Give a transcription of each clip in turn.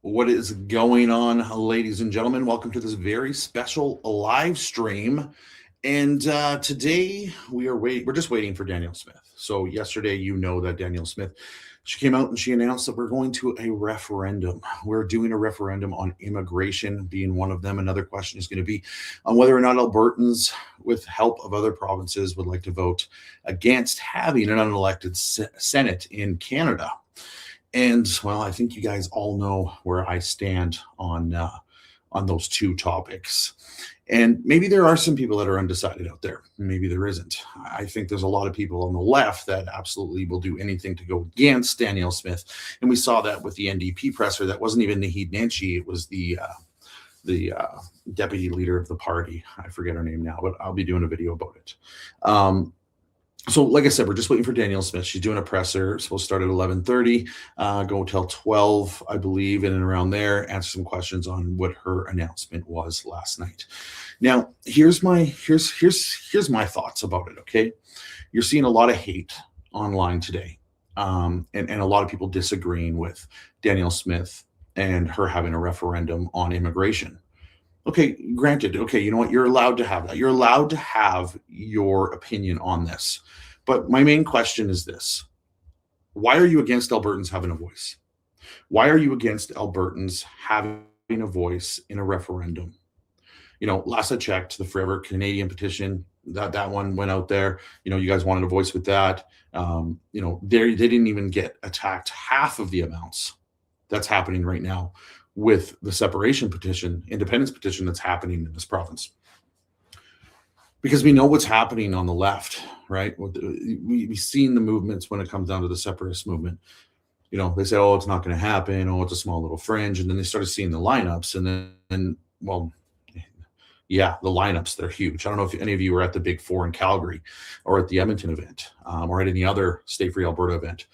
What is going on, ladies and gentlemen? Welcome to this very special live stream. And today we're just waiting for Danielle Smith. So yesterday, you know that Danielle Smith, she came out and she announced that we're going to a referendum. We're doing a referendum on immigration, being one of them. Another question is going to be on whether or not Albertans, with help of other provinces, would like to vote against having an unelected Senate in Canada. And well, I think you guys all know where I stand on those two topics. And maybe there are some people that are undecided out there. Maybe there isn't. I think there's a lot of people on the left that absolutely will do anything to go against Danielle Smith. And we saw that with the NDP presser. That wasn't even Naheed Nenshi. It was the deputy leader of the party. I forget her name now, but I'll be doing a video about it. So like I said, we're just waiting for Danielle Smith. She's doing a presser. It's supposed to start at 11:30, go till 12, I believe, and then around there, answer some questions on what her announcement was last night. Now, here's my thoughts about it, okay? You're seeing a lot of hate online today, and a lot of people disagreeing with Danielle Smith and her having a referendum on immigration. Okay, granted, okay, you know what? You're allowed to have that. You're allowed to have your opinion on this. But my main question is this. Why are you against Albertans having a voice? Why are you against Albertans having a voice in a referendum? You know, last I checked, the Forever Canadian petition, that one went out there. You know, you guys wanted a voice with that. You know, they didn't even get attacked half of the amounts that's happening right now with the separation petition, independence petition that's happening in this province. Because we know what's happening on the left, right? We've seen the movements when it comes down to the separatist movement. You know, they say, oh, it's not going to happen. Oh, it's a small little fringe. And then they started seeing the lineups. And then, well, yeah, the lineups, they're huge. I don't know if any of you were at the Big Four in Calgary or at the Edmonton event or at any other Stay Free Alberta event.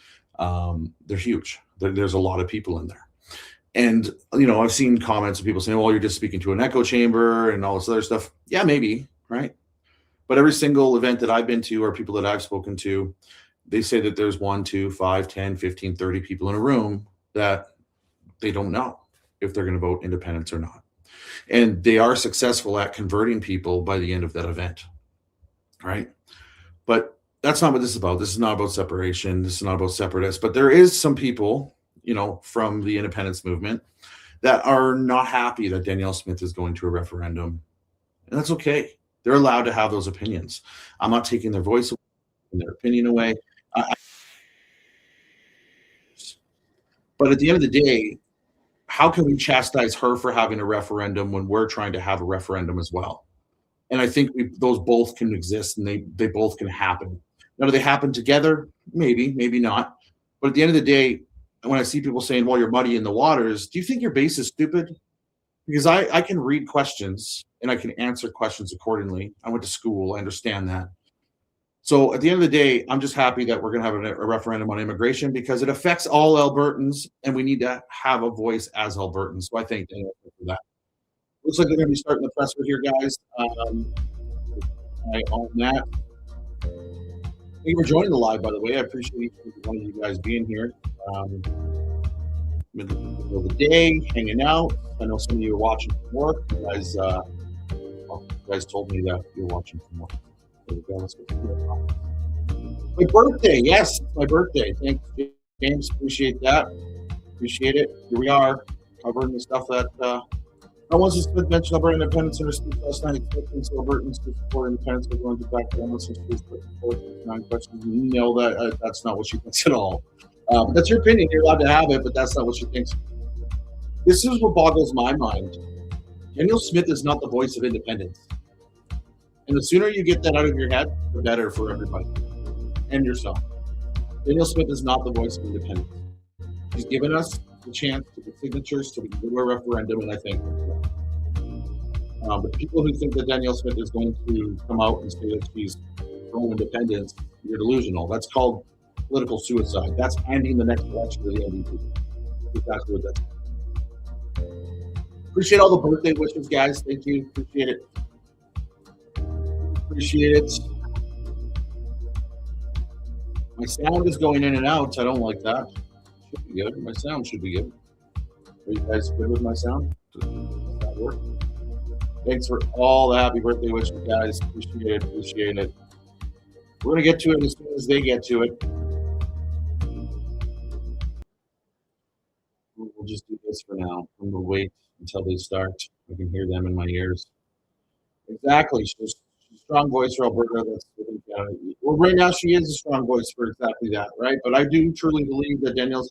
They're huge. There's a lot of people in there. And, you know, I've seen comments of people saying, well, you're just speaking to an echo chamber and all this other stuff. Yeah, maybe, right? But every single event that I've been to or people that I've spoken to, they say that there's 1, 2, 5, 10, 15, 30 people in a room that they don't know if they're going to vote independence or not. And they are successful at converting people by the end of that event, right? But that's not what this is about. This is not about separation. This is not about separatists. But there is some people, you know, from the independence movement that are not happy that Danielle Smith is going to a referendum. And that's okay. They're allowed to have those opinions. I'm not taking their voice away, their opinion away. But at the end of the day, how can we chastise her for having a referendum when we're trying to have a referendum as well? And I think those both can exist and they both can happen. Now, do they happen together? Maybe, maybe not. But at the end of the day, when I see people saying, well, you're muddy in the waters, do you think your base is stupid? Because I can read questions and I can answer questions accordingly. I went to school. I understand that. So at the end of the day, I'm just happy that we're going to have a referendum on immigration because it affects all Albertans and we need to have a voice as Albertans. So I thank Danielle for that. Looks like they're going to be starting the presser here, guys. On that. Thank you for joining the live, by the way. I appreciate each one of you guys being here. Middle of the day, hanging out. I know some of you are watching from work. You guys told me that you're watching from work. There we go. Let's get to my birthday. Yes, it's my birthday. Thanks, James. Appreciate that. Appreciate it. Here we are, covering the stuff that Once Smith mentioned Alberta independence in her speech last night, expecting Albertans to support independence by going to back to Albertans and speech put forth 9 questions. No, that's not what she thinks at all. That's your opinion. You're allowed to have it, but that's not what she thinks. This is what boggles my mind. Danielle Smith is not the voice of independence. And the sooner you get that out of your head, the better for everybody and yourself. Danielle Smith is not the voice of independence. She's given us the chance to get signatures so we can do a referendum, and I think but people who think that Danielle Smith is going to come out and say that she's pro-independence, you're delusional. That's called political suicide. That's handing the next election to the NDP. Exactly what that's. Appreciate all the birthday wishes, guys. Thank you. Appreciate it. Appreciate it. My sound is going in and out. I don't like that. Should be good. My sound should be good. Are you guys good with my sound? Does that work? Thanks for all the happy birthday wishes, guys. Appreciate it. Appreciate it. We're going to get to it as soon as they get to it. We'll just do this for now. And we'll wait until they start. I can hear them in my ears. Exactly. She's a strong voice for Alberta. That's within Canada. Well, right now she is a strong voice for exactly that, right? But I do truly believe that Danielle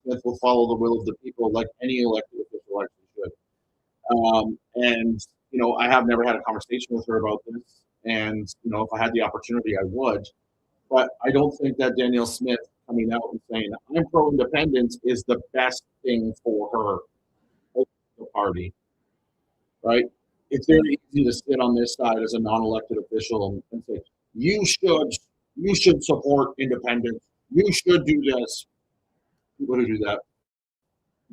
Smith will follow the will of the people like any elected official actually should. And I have never had a conversation with her about this. And if I had the opportunity, I would. But I don't think that Danielle Smith coming out and saying I'm pro-independence is the best thing for her, the party, right? It's very easy to sit on this side as a non-elected official and say you should support independence. You should do this. People who do that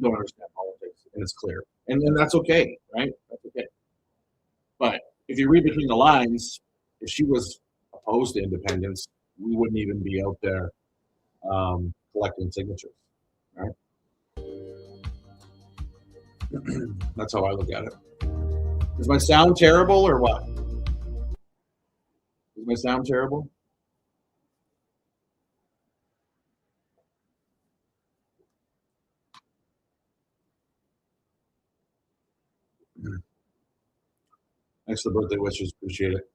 don't understand politics, and it's clear, and that's okay, right? That's okay. But if you read between the lines, if she was opposed to independence, we wouldn't even be out there collecting signatures, right? That's how I look at it. Is my sound terrible or what? Is my sound terrible? Thanks for the birthday wishes. Appreciate it.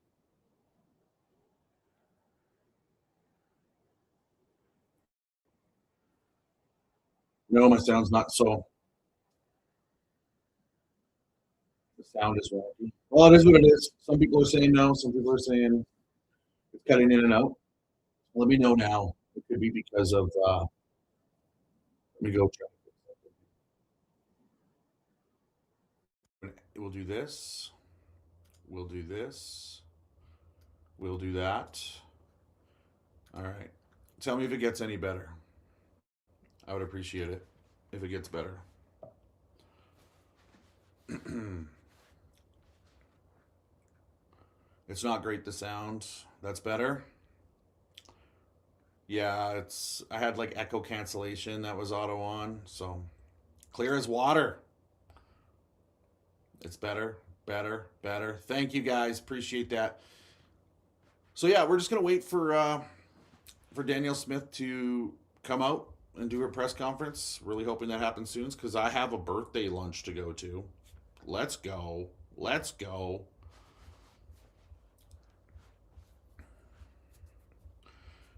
No, my sound's not so. The sound is wonky. Well, it is what it is. Some people are saying no. Some people are saying it's cutting in and out. Let me know now. It could be because of. Let me go check. We'll do this. We'll do this. We'll do that. All right. Tell me if it gets any better. I would appreciate it if it gets better. It's not great, the sound. That's better. Yeah, I had like echo cancellation that was auto on, so clear as water. It's better, better, better. Thank you guys. Appreciate that. So yeah, we're just gonna wait for Danielle Smith to come out and do her press conference. Really hoping that happens soon because I have a birthday lunch to go to. Let's go. Let's go.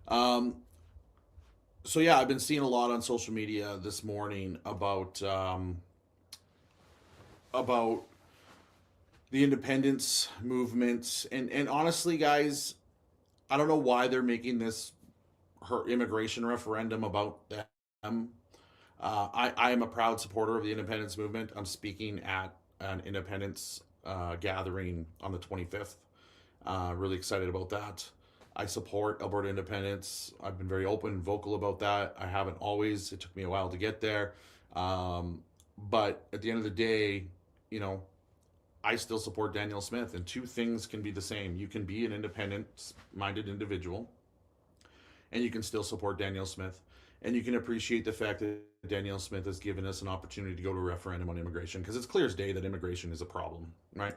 Um, so yeah, I've been seeing a lot on social media this morning about the independence movement, and honestly, guys, I don't know why they're making this her immigration referendum about them. I am a proud supporter of the independence movement. I'm speaking at an independence gathering on the 25th. Really excited about that. I support Alberta independence. I've been very open and vocal about that. I haven't always. It took me a while to get there. But at the end of the day, you know, I still support Danielle Smith, and two things can be the same. You can be an independent minded individual, and you can still support Danielle Smith. And you can appreciate the fact that Danielle Smith has given us an opportunity to go to a referendum on immigration because it's clear as day that immigration is a problem, right?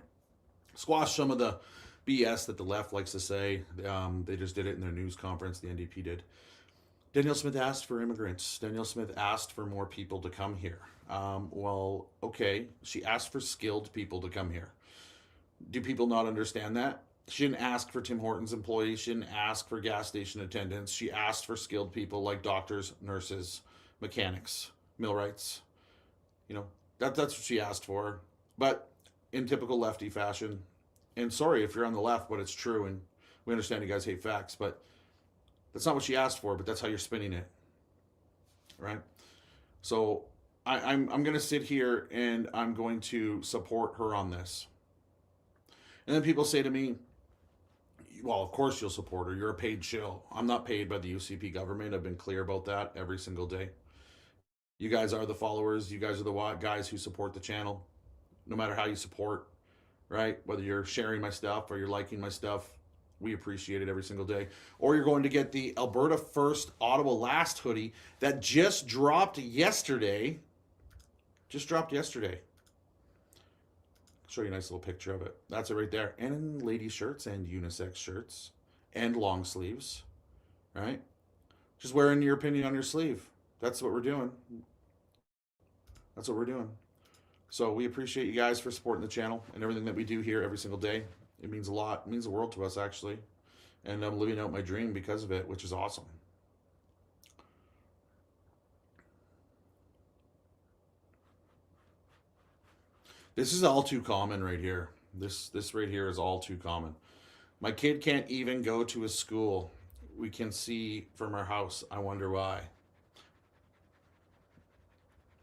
Squash some of the BS that the left likes to say. They just did it in their news conference, the NDP did. Danielle Smith asked for immigrants. Danielle Smith asked for more people to come here. Well, okay, she asked for skilled people to come here. Do people not understand that? She didn't ask for Tim Hortons employees. She didn't ask for gas station attendants. She asked for skilled people like doctors, nurses, mechanics, millwrights. You know, that's what she asked for. But in typical lefty fashion, and sorry if you're on the left, but it's true, and we understand you guys hate facts, but that's not what she asked for, but that's how you're spinning it, right? So I'm going to sit here and I'm going to support her on this. And then people say to me, well, of course you'll support her. You're a paid shill. I'm not paid by the UCP government. I've been clear about that every single day. You guys are the followers. You guys are the guys who support the channel. No matter how you support, right? Whether you're sharing my stuff or you're liking my stuff, we appreciate it every single day. Or you're going to get the Alberta First, Ottawa Last hoodie that just dropped yesterday. Just dropped yesterday. I'll show you a nice little picture of it. That's it right there. And in lady shirts and unisex shirts and long sleeves, right? Just wearing your opinion on your sleeve. That's what we're doing. That's what we're doing. So we appreciate you guys for supporting the channel and everything that we do here every single day. It means a lot. It means the world to us, actually. And I'm living out my dream because of it, which is awesome. This is all too common right here. This right here is all too common. My kid can't even go to a school. We can see from our house. I wonder why.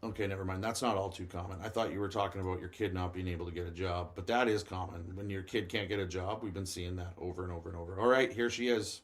Okay, never mind. That's not all too common. I thought you were talking about your kid not being able to get a job, but that is common. When your kid can't get a job, we've been seeing that over and over and over. All right, here she is.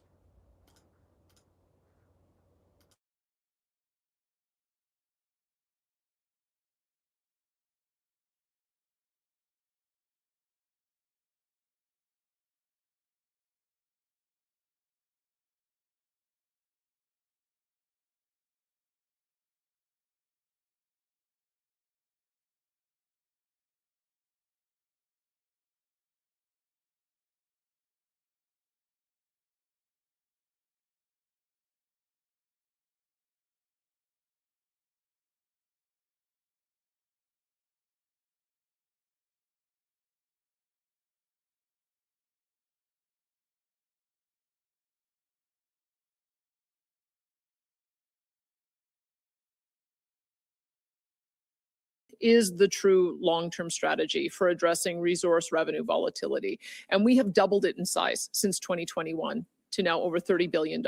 Is the true long-term strategy for addressing resource revenue volatility. And we have doubled it in size since 2021 to now over $30 billion.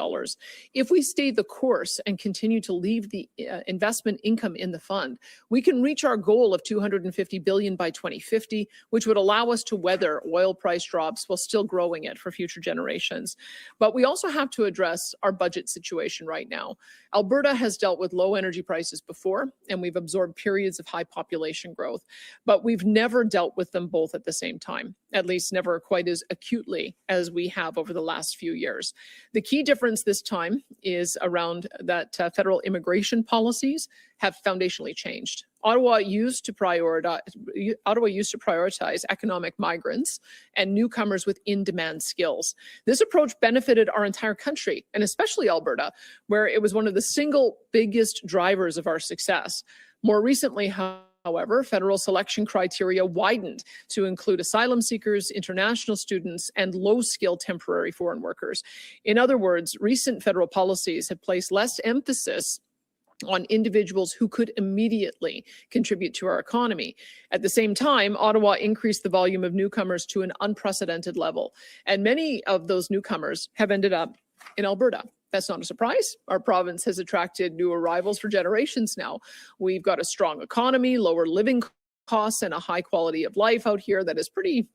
If we stay the course and continue to leave the investment income in the fund, we can reach our goal of $250 billion by 2050, which would allow us to weather oil price drops while still growing it for future generations. But we also have to address our budget situation right now. Alberta has dealt with low energy prices before, and we've absorbed periods of high population growth, but we've never dealt with them both at the same time, at least never quite as acutely as we have over the last few years. The key difference this time is around that federal immigration policies have foundationally changed. Ottawa used to prioritize economic migrants and newcomers with in-demand skills. This approach benefited our entire country, and especially Alberta, where it was one of the single biggest drivers of our success. More recently, however, federal selection criteria widened to include asylum seekers, international students, and low-skilled temporary foreign workers. In other words, recent federal policies have placed less emphasis on individuals who could immediately contribute to our economy. At the same time, Ottawa increased the volume of newcomers to an unprecedented level, and many of those newcomers have ended up in Alberta. That's not a surprise. Our province has attracted new arrivals for generations now. We've got a strong economy, lower living costs, and a high quality of life out here that is pretty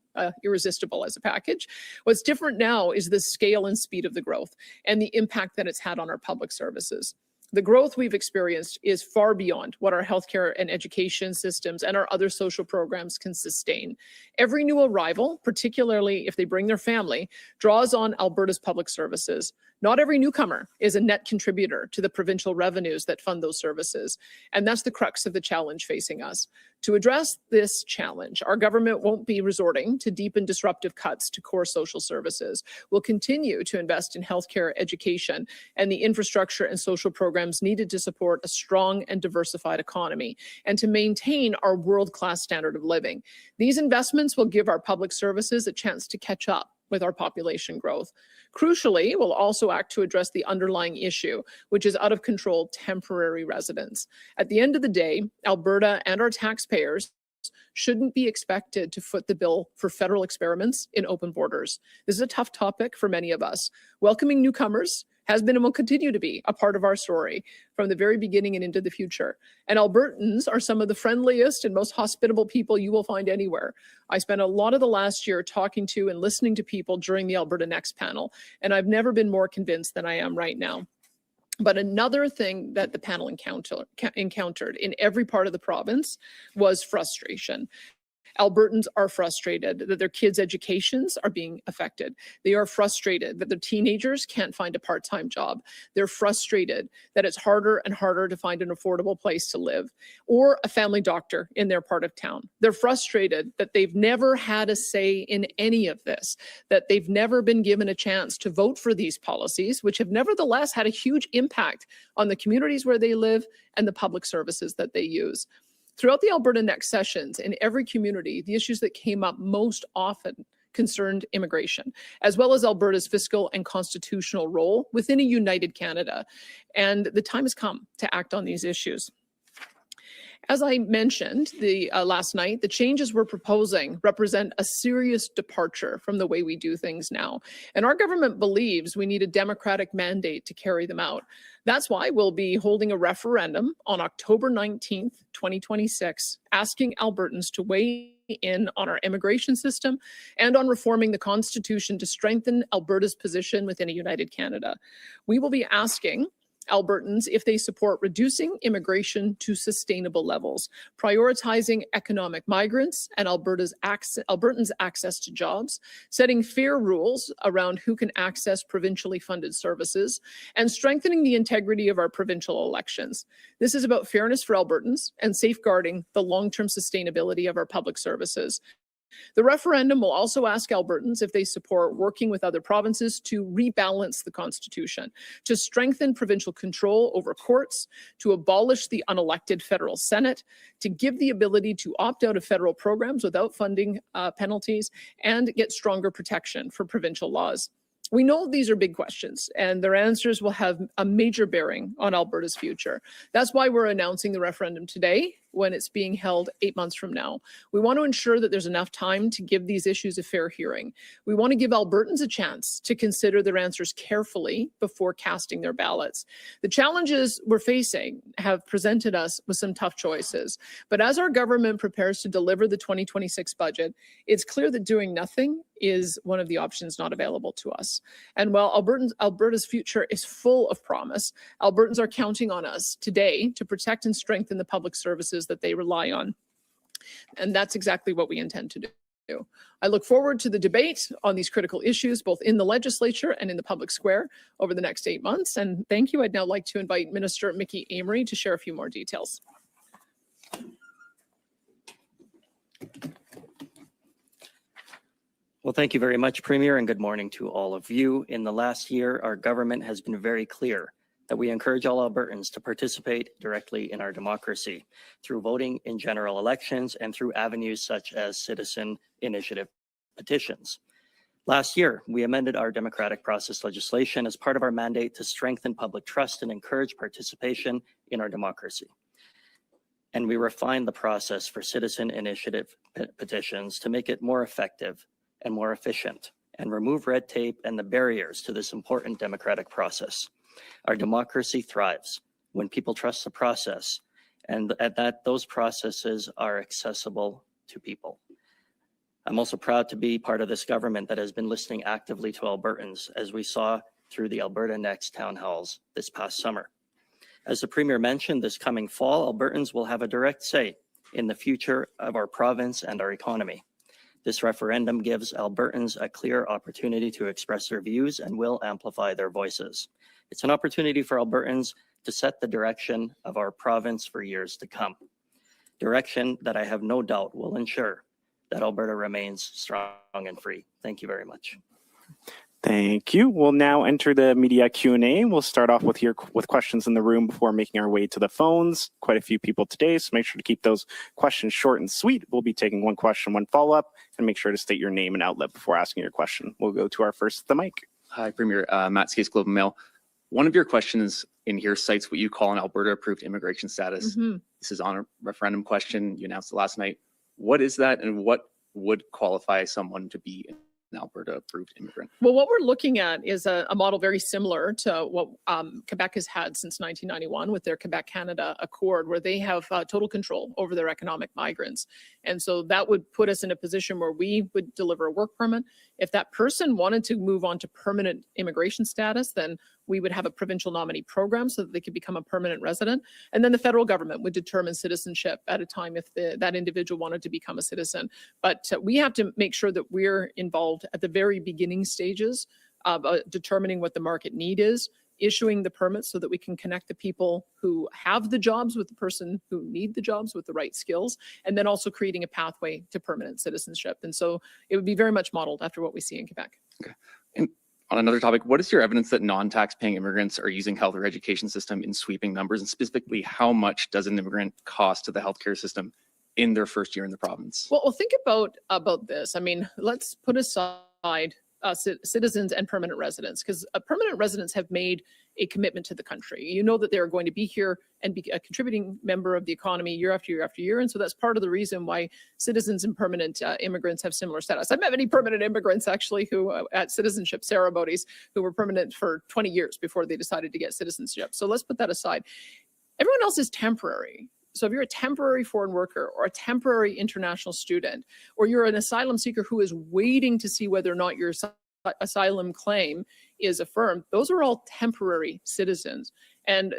irresistible as a package. What's different now is the scale and speed of the growth and the impact that it's had on our public services. The growth we've experienced is far beyond what our healthcare and education systems and our other social programs can sustain. Every new arrival, particularly if they bring their family, draws on Alberta's public services. Not every newcomer is a net contributor to the provincial revenues that fund those services. And that's the crux of the challenge facing us. To address this challenge, our government won't be resorting to deep and disruptive cuts to core social services. We'll continue to invest in healthcare, education, and the infrastructure and social programs needed to support a strong and diversified economy and to maintain our world-class standard of living. These investments will give our public services a chance to catch up with our population growth. Crucially, we'll also act to address the underlying issue, which is out-of-control temporary residents. At the end of the day, Alberta and our taxpayers shouldn't be expected to foot the bill for federal experiments in open borders. This is a tough topic for many of us. Welcoming newcomers has been and will continue to be a part of our story from the very beginning and into the future. And Albertans are some of the friendliest and most hospitable people you will find anywhere. I spent a lot of the last year talking to and listening to people during the Alberta Next panel, and I've never been more convinced than I am right now. But another thing that the panel encountered in every part of the province was frustration. Albertans are frustrated that their kids' educations are being affected. They are frustrated that their teenagers can't find a part-time job. They're frustrated that it's harder and harder to find an affordable place to live or a family doctor in their part of town. They're frustrated that they've never had a say in any of this, that they've never been given a chance to vote for these policies, which have nevertheless had a huge impact on the communities where they live and the public services that they use. Throughout the Alberta Next sessions, in every community, the issues that came up most often concerned immigration, as well as Alberta's fiscal and constitutional role within a united Canada. And the time has come to act on these issues. As I mentioned last night, the changes we're proposing represent a serious departure from the way we do things now. And our government believes we need a democratic mandate to carry them out. That's why we'll be holding a referendum on October 19th, 2026, asking Albertans to weigh in on our immigration system and on reforming the Constitution to strengthen Alberta's position within a united Canada. We will be asking Albertans if they support reducing immigration to sustainable levels, prioritizing economic migrants and Albertans' access to jobs, setting fair rules around who can access provincially funded services, and strengthening the integrity of our provincial elections. This is about fairness for Albertans and safeguarding the long-term sustainability of our public services. The referendum will also ask Albertans if they support working with other provinces to rebalance the Constitution, to strengthen provincial control over courts, to abolish the unelected federal Senate, to give the ability to opt out of federal programs without funding penalties, and get stronger protection for provincial laws. We know these are big questions, and their answers will have a major bearing on Alberta's future. That's why we're announcing the referendum today, when it's being held 8 months from now. We want to ensure that there's enough time to give these issues a fair hearing. We want to give Albertans a chance to consider their answers carefully before casting their ballots. The challenges we're facing have presented us with some tough choices, but as our government prepares to deliver the 2026 budget, it's clear that doing nothing is one of the options not available to us. And while Alberta's future is full of promise, Albertans are counting on us today to protect and strengthen the public services that they rely on. And that's exactly what we intend to do. I look forward to the debate on these critical issues, both in the legislature and in the public square over the next 8 months. And thank you. I'd now like to invite Minister Mickey Amery to share a few more details. Well, thank you very much, Premier, and good morning to all of you. In the last year, our government has been very clear that we encourage all Albertans to participate directly in our democracy through voting in general elections and through avenues such as citizen initiative petitions. Last year, we amended our democratic process legislation as part of our mandate to strengthen public trust and encourage participation in our democracy. And we refined the process for citizen initiative petitions to make it more effective and more efficient, and remove red tape and the barriers to this important democratic process. Our democracy thrives when people trust the process, and that those processes are accessible to people. I'm also proud to be part of this government that has been listening actively to Albertans, as we saw through the Alberta Next town halls this past summer. As the Premier mentioned, this coming fall, Albertans will have a direct say in the future of our province and our economy. This referendum gives Albertans a clear opportunity to express their views and will amplify their voices. It's an opportunity for Albertans to set the direction of our province for years to come. Direction that I have no doubt will ensure that Alberta remains strong and free. Thank you very much. Thank you. We'll now enter the media Q&A. We'll start off with questions in the room before making our way to the phones. Quite a few people today, so make sure to keep those questions short and sweet. We'll be taking one question, one follow-up, and make sure to state your name and outlet before asking your question. We'll go to our first at the mic. Hi, Premier. Matt Skase, Globe and Mail. One of your questions in here cites what you call an Alberta-approved immigration status. This is on a referendum question. You announced it last night. What is that, and what would qualify someone to be an Alberta-approved immigrant? Well, what we're looking at is a model very similar to what Quebec has had since 1991 with their Quebec-Canada Accord, where they have total control over their economic migrants. And so that would put us in a position where we would deliver a work permit. If that person wanted to move on to permanent immigration status, then we would have a provincial nominee program so that they could become a permanent resident. And then the federal government would determine citizenship at a time if that individual wanted to become a citizen. But we have to make sure that we're involved at the very beginning stages of determining what the market need is, issuing the permits so that we can connect the people who have the jobs with the person who need the jobs with the right skills, and then also creating a pathway to permanent citizenship. And so it would be very much modeled after what we see in Quebec. Okay. And on another topic, what is your evidence that non-tax paying immigrants are using health or education system in sweeping numbers? And specifically, how much does an immigrant cost to the healthcare system in their first year in the province? Well, think about this. I mean, let's put aside citizens and permanent residents, because permanent residents have made a commitment to the country. You know that they are going to be here and be a contributing member of the economy year after year after year. And so that's part of the reason why citizens and permanent immigrants have similar status. I've met many permanent immigrants actually who at citizenship ceremonies who were permanent for 20 years before they decided to get citizenship. So let's put that aside. Everyone else is temporary. So if you're a temporary foreign worker or a temporary international student, or you're an asylum seeker who is waiting to see whether or not your asylum claim is affirmed, those are all temporary citizens. And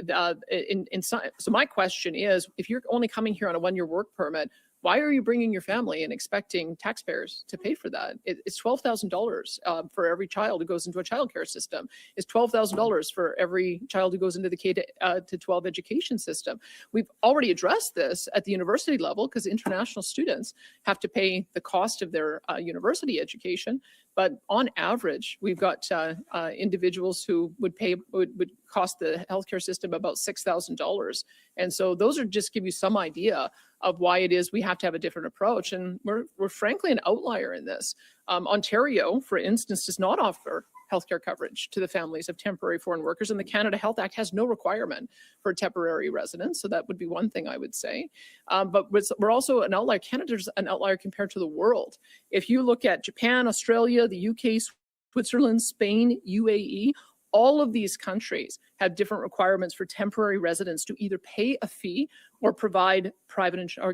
so my question is, if you're only coming here on a one-year work permit, why are you bringing your family and expecting taxpayers to pay for that? It's $12,000 for every child who goes into a childcare system. It's $12,000 for every child who goes into the K-12 education system. We've already addressed this at the university level because international students have to pay the cost of their university education. But on average, we've got individuals who would cost the healthcare system about $6,000. And so those are just give you some idea of why it is we have to have a different approach. And we're frankly an outlier in this. Ontario, for instance, does not offer healthcare coverage to the families of temporary foreign workers, and the Canada Health Act has no requirement for temporary residents. So that would be one thing I would say. But we're also an outlier. Canada's an outlier compared to the world. If you look at Japan, Australia, the UK, Switzerland, Spain, UAE, all of these countries have different requirements for temporary residents to either pay a fee or provide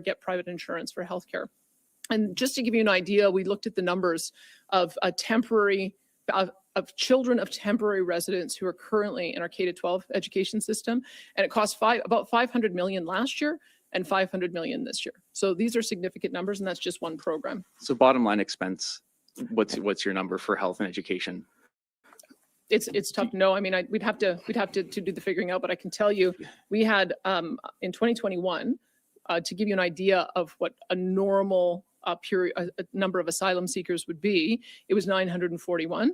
get private insurance for healthcare. And just to give you an idea, we looked at the numbers of children of temporary residents who are currently in our K-12 education system, and it cost about $500 million last year and $500 million this year. So these are significant numbers, and that's just one program. So bottom line expense, what's your number for health and education? It's tough to know. I mean, we'd have to do the figuring out, but I can tell you, we had in 2021, to give you an idea of what a normal number of asylum seekers would be, it was 941.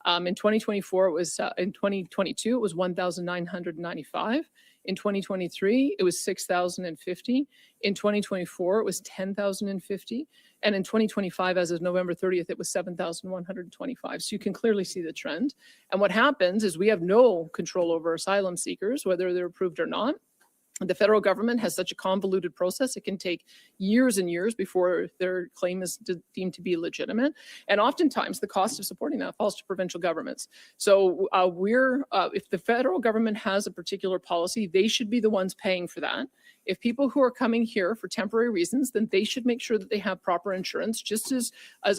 In 2024, it was in 2022, it was 1,995. In 2023, it was 6,050. In 2024, it was 10,050. And in 2025, as of November 30th, it was 7,125. So you can clearly see the trend. And what happens is we have no control over asylum seekers, whether they're approved or not. The federal government has such a convoluted process. It can take years and years before their claim is deemed to be legitimate. And oftentimes the cost of supporting that falls to provincial governments. So if the federal government has a particular policy, they should be the ones paying for that. If people who are coming here for temporary reasons, then they should make sure that they have proper insurance, just as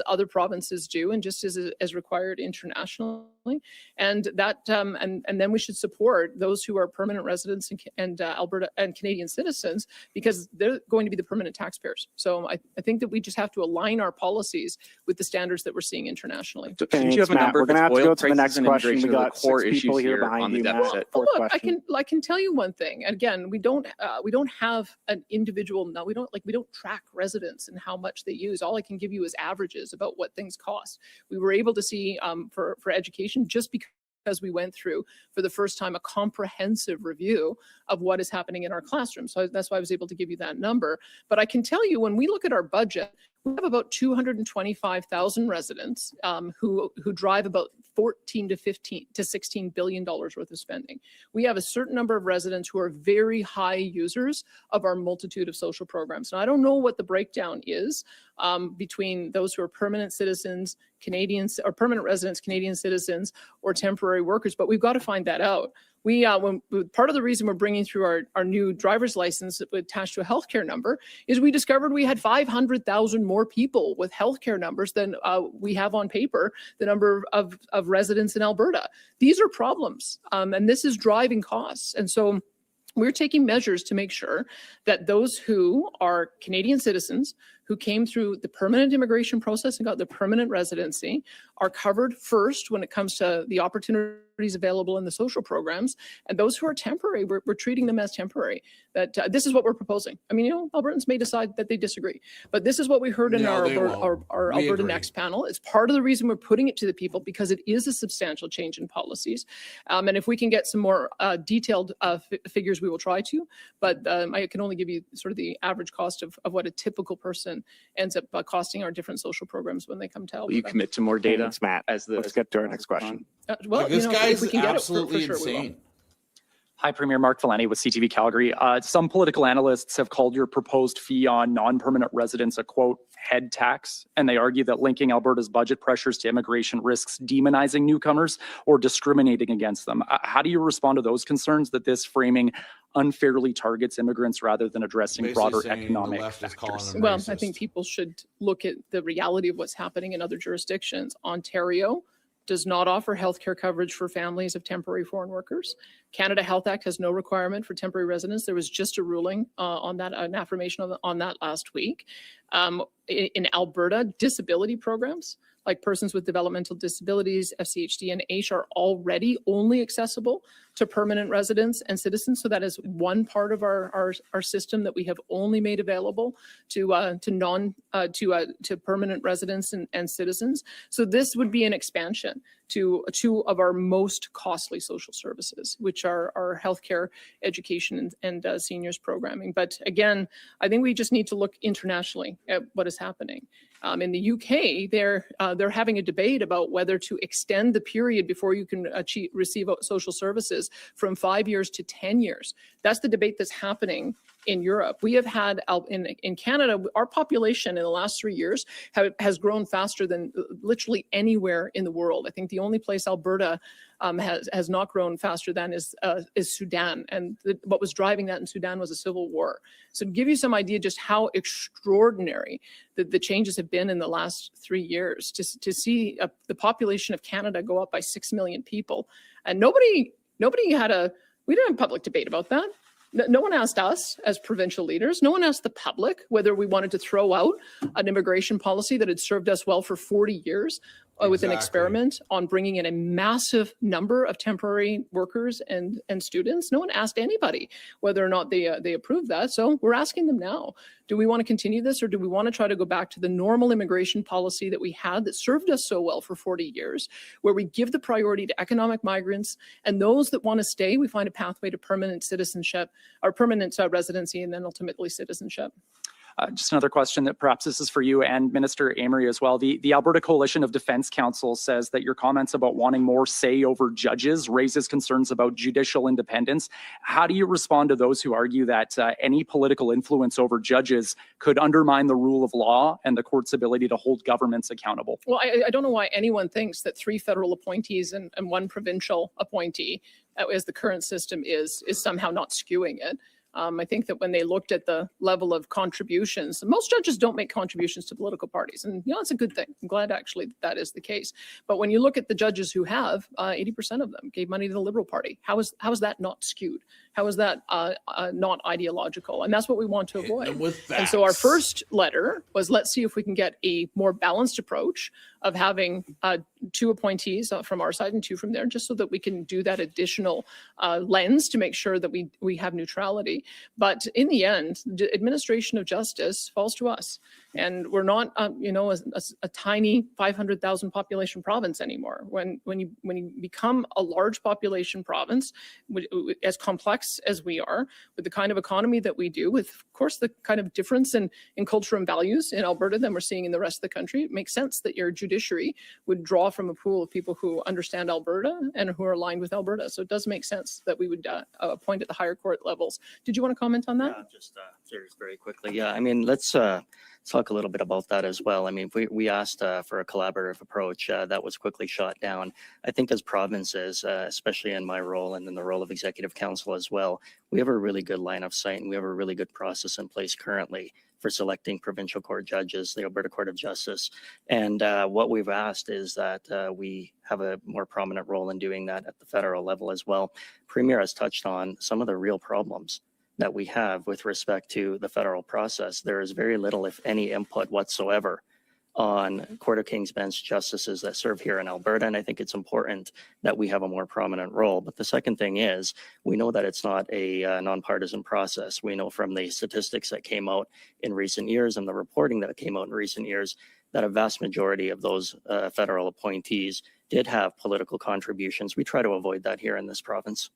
other provinces do, and just as required internationally. And that and then we should support those who are permanent residents and Alberta and Canadian citizens, because they're going to be the permanent taxpayers. So I think that we just have to align our policies with the standards that we're seeing internationally. Shouldn't you have a number? We're going to have to go to the next question. We got core 6 people issues here here behind on the you. deficit. Well, look, I can tell you one thing. Again, we don't have an individual. No, we don't track residents and how much they use. All I can give you is averages about what things cost. We were able to see for education, just because we went through for the first time a comprehensive review of what is happening in our classroom. So that's why I was able to give you that number. But I can tell you, when we look at our budget, we have about 225,000 residents who drive about $14 to $16 billion worth of spending. We have a certain number of residents who are very high users of our multitude of social programs. Now, I don't know what the breakdown is between those who are permanent citizens, Canadians, or permanent residents, Canadian citizens, or temporary workers, but we've got to find that out. Part of the reason we're bringing through our new driver's license attached to a healthcare number is we discovered we had 500,000 more people with healthcare numbers than we have on paper, the number of residents in Alberta. These are problems, and this is driving costs. And so we're taking measures to make sure that those who are Canadian citizens who came through the permanent immigration process and got the permanent residency are covered first when it comes to the opportunities available in the social programs. And those who are temporary, we're treating them as temporary. That this is what we're proposing. I mean, Albertans may decide that they disagree, but this is what we heard in our Alberta Next panel. It's part of the reason we're putting it to the people, because it is a substantial change in policies. And if we can get some more detailed figures, we will try to, but I can only give you sort of the average cost of what a typical person ends up costing our different social programs when they come to Alberta. Will you commit to more data? Thanks, Matt. Let's get to our next question. Well, This guy's if we can get absolutely it, for sure we will. insane. Hi, Premier Mark Valeni with CTV Calgary. Some political analysts have called your proposed fee on non-permanent residents a, quote, head tax, and they argue that linking Alberta's budget pressures to immigration risks demonizing newcomers or discriminating against them. How do you respond to those concerns that this framing unfairly targets immigrants rather than addressing Basically broader saying the economic left is calling factors? them Well, I racist. think people should look at the reality of what's happening in other jurisdictions. Ontario does not offer healthcare coverage for families of temporary foreign workers. Canada Health Act has no requirement for temporary residents. There was just a ruling on that, an affirmation on that last week. In Alberta, disability programs like persons with developmental disabilities, FCHD, and AISH are already only accessible to permanent residents and citizens. So that is one part of our system that we have only made available to permanent residents and citizens. So this would be an expansion to two of our most costly social services, which are our healthcare, education, and seniors programming. But again, I think we just need to look internationally at what is happening. In the UK, they're having a debate about whether to extend the period before you can receive social services from 5 years to 10 years. That's the debate that's happening in Europe. We have had in Canada, our population in the last 3 years has grown faster than literally anywhere in the world. I think the only place Alberta has not grown faster than is Sudan. And what was driving that in Sudan was a civil war. So to give you some idea just how extraordinary the changes have been in the last 3 years, to see the population of Canada go up by 6 million people. And we didn't have public debate about that. No one asked us as provincial leaders. No one asked the public whether we wanted to throw out an immigration policy that had served us well for 40 years with an experiment on bringing in a massive number of temporary workers and students. No one asked anybody whether or not they approved that. So we're asking them now. Do we want to continue this, or do we want to try to go back to the normal immigration policy that we had that served us so well for 40 years, where we give the priority to economic migrants, and those that want to stay, we find a pathway to permanent citizenship or permanent residency, and then ultimately citizenship? Just another question that perhaps this is for you and Minister Amory as well. The Alberta Coalition of Defence Council says that your comments about wanting more say over judges raises concerns about judicial independence. How do you respond to those who argue that any political influence over judges could undermine the rule of law and the court's ability to hold governments accountable? Well, I don't know why anyone thinks that 3 federal appointees and 1 provincial appointee, as the current system is somehow not skewing it. I think that when they looked at the level of contributions, most judges don't make contributions to political parties. And, it's a good thing. I'm glad actually that is the case. But when you look at the judges who have, 80% of them gave money to the Liberal Party. How is that not skewed? How is that not ideological? And that's what we want to avoid. And so our first letter was, let's see if we can get a more balanced approach of having 2 appointees from our side and 2 from there, just so that we can do that additional lens to make sure that we have neutrality. But in the end, the administration of justice falls to us. And we're not, a tiny 500,000 population province anymore. When you become a large population province, as complex as we are, with the kind of economy that we do, with, of course, the kind of difference in culture and values in Alberta than we're seeing in the rest of the country, it makes sense that your judiciary would draw from a pool of people who understand Alberta and who are aligned with Alberta. So it does make sense that we would appoint at the higher court levels. Did you want to comment on that? Yeah, just very quickly. Yeah, I mean, let's talk a little bit about that as well. I mean, we asked for a collaborative approach that was quickly shot down. I think as provinces, especially in my role and in the role of executive council as well, we have a really good line of sight and we have a really good process in place currently for selecting provincial court judges, the Alberta Court of Justice. And what we've asked is that we have a more prominent role in doing that at the federal level as well. Premier has touched on some of the real problems that we have with respect to the federal process. There is very little, if any, input whatsoever on Court of King's Bench justices that serve here in Alberta. And I think it's important that we have a more prominent role. But the second thing is, we know that it's not a nonpartisan process. We know from the statistics that came out in recent years and the reporting that came out in recent years that a vast majority of those federal appointees did have political contributions. We try to avoid that here in this province.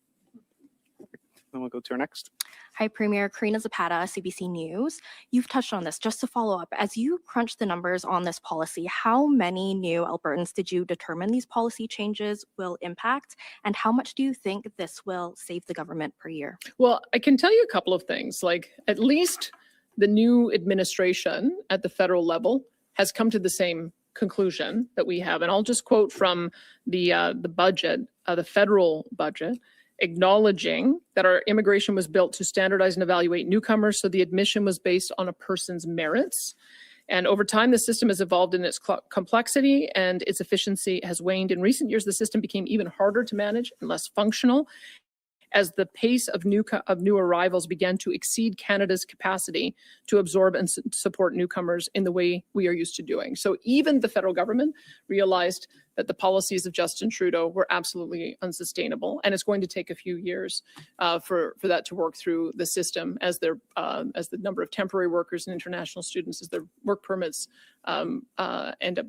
Then we'll go to our next. Hi, Premier. Karina Zapata, CBC News. You've touched on this. Just to follow up, as you crunch the numbers on this policy, how many new Albertans did you determine these policy changes will impact? And how much do you think this will save the government per year? Well, I can tell you a couple of things. Like, at least the new administration at the federal level has come to the same conclusion that we have. And I'll just quote from the budget, the federal budget, acknowledging that our immigration was built to standardize and evaluate newcomers, so the admission was based on a person's merits. And over time, the system has evolved in its complexity and its efficiency has waned. In recent years, the system became even harder to manage and less functional as the pace of new arrivals began to exceed Canada's capacity to absorb and support newcomers in the way we are used to doing. So even the federal government realized that the policies of Justin Trudeau were absolutely unsustainable, and it's going to take a few years for that to work through the system as the number of temporary workers and international students, as their work permits end up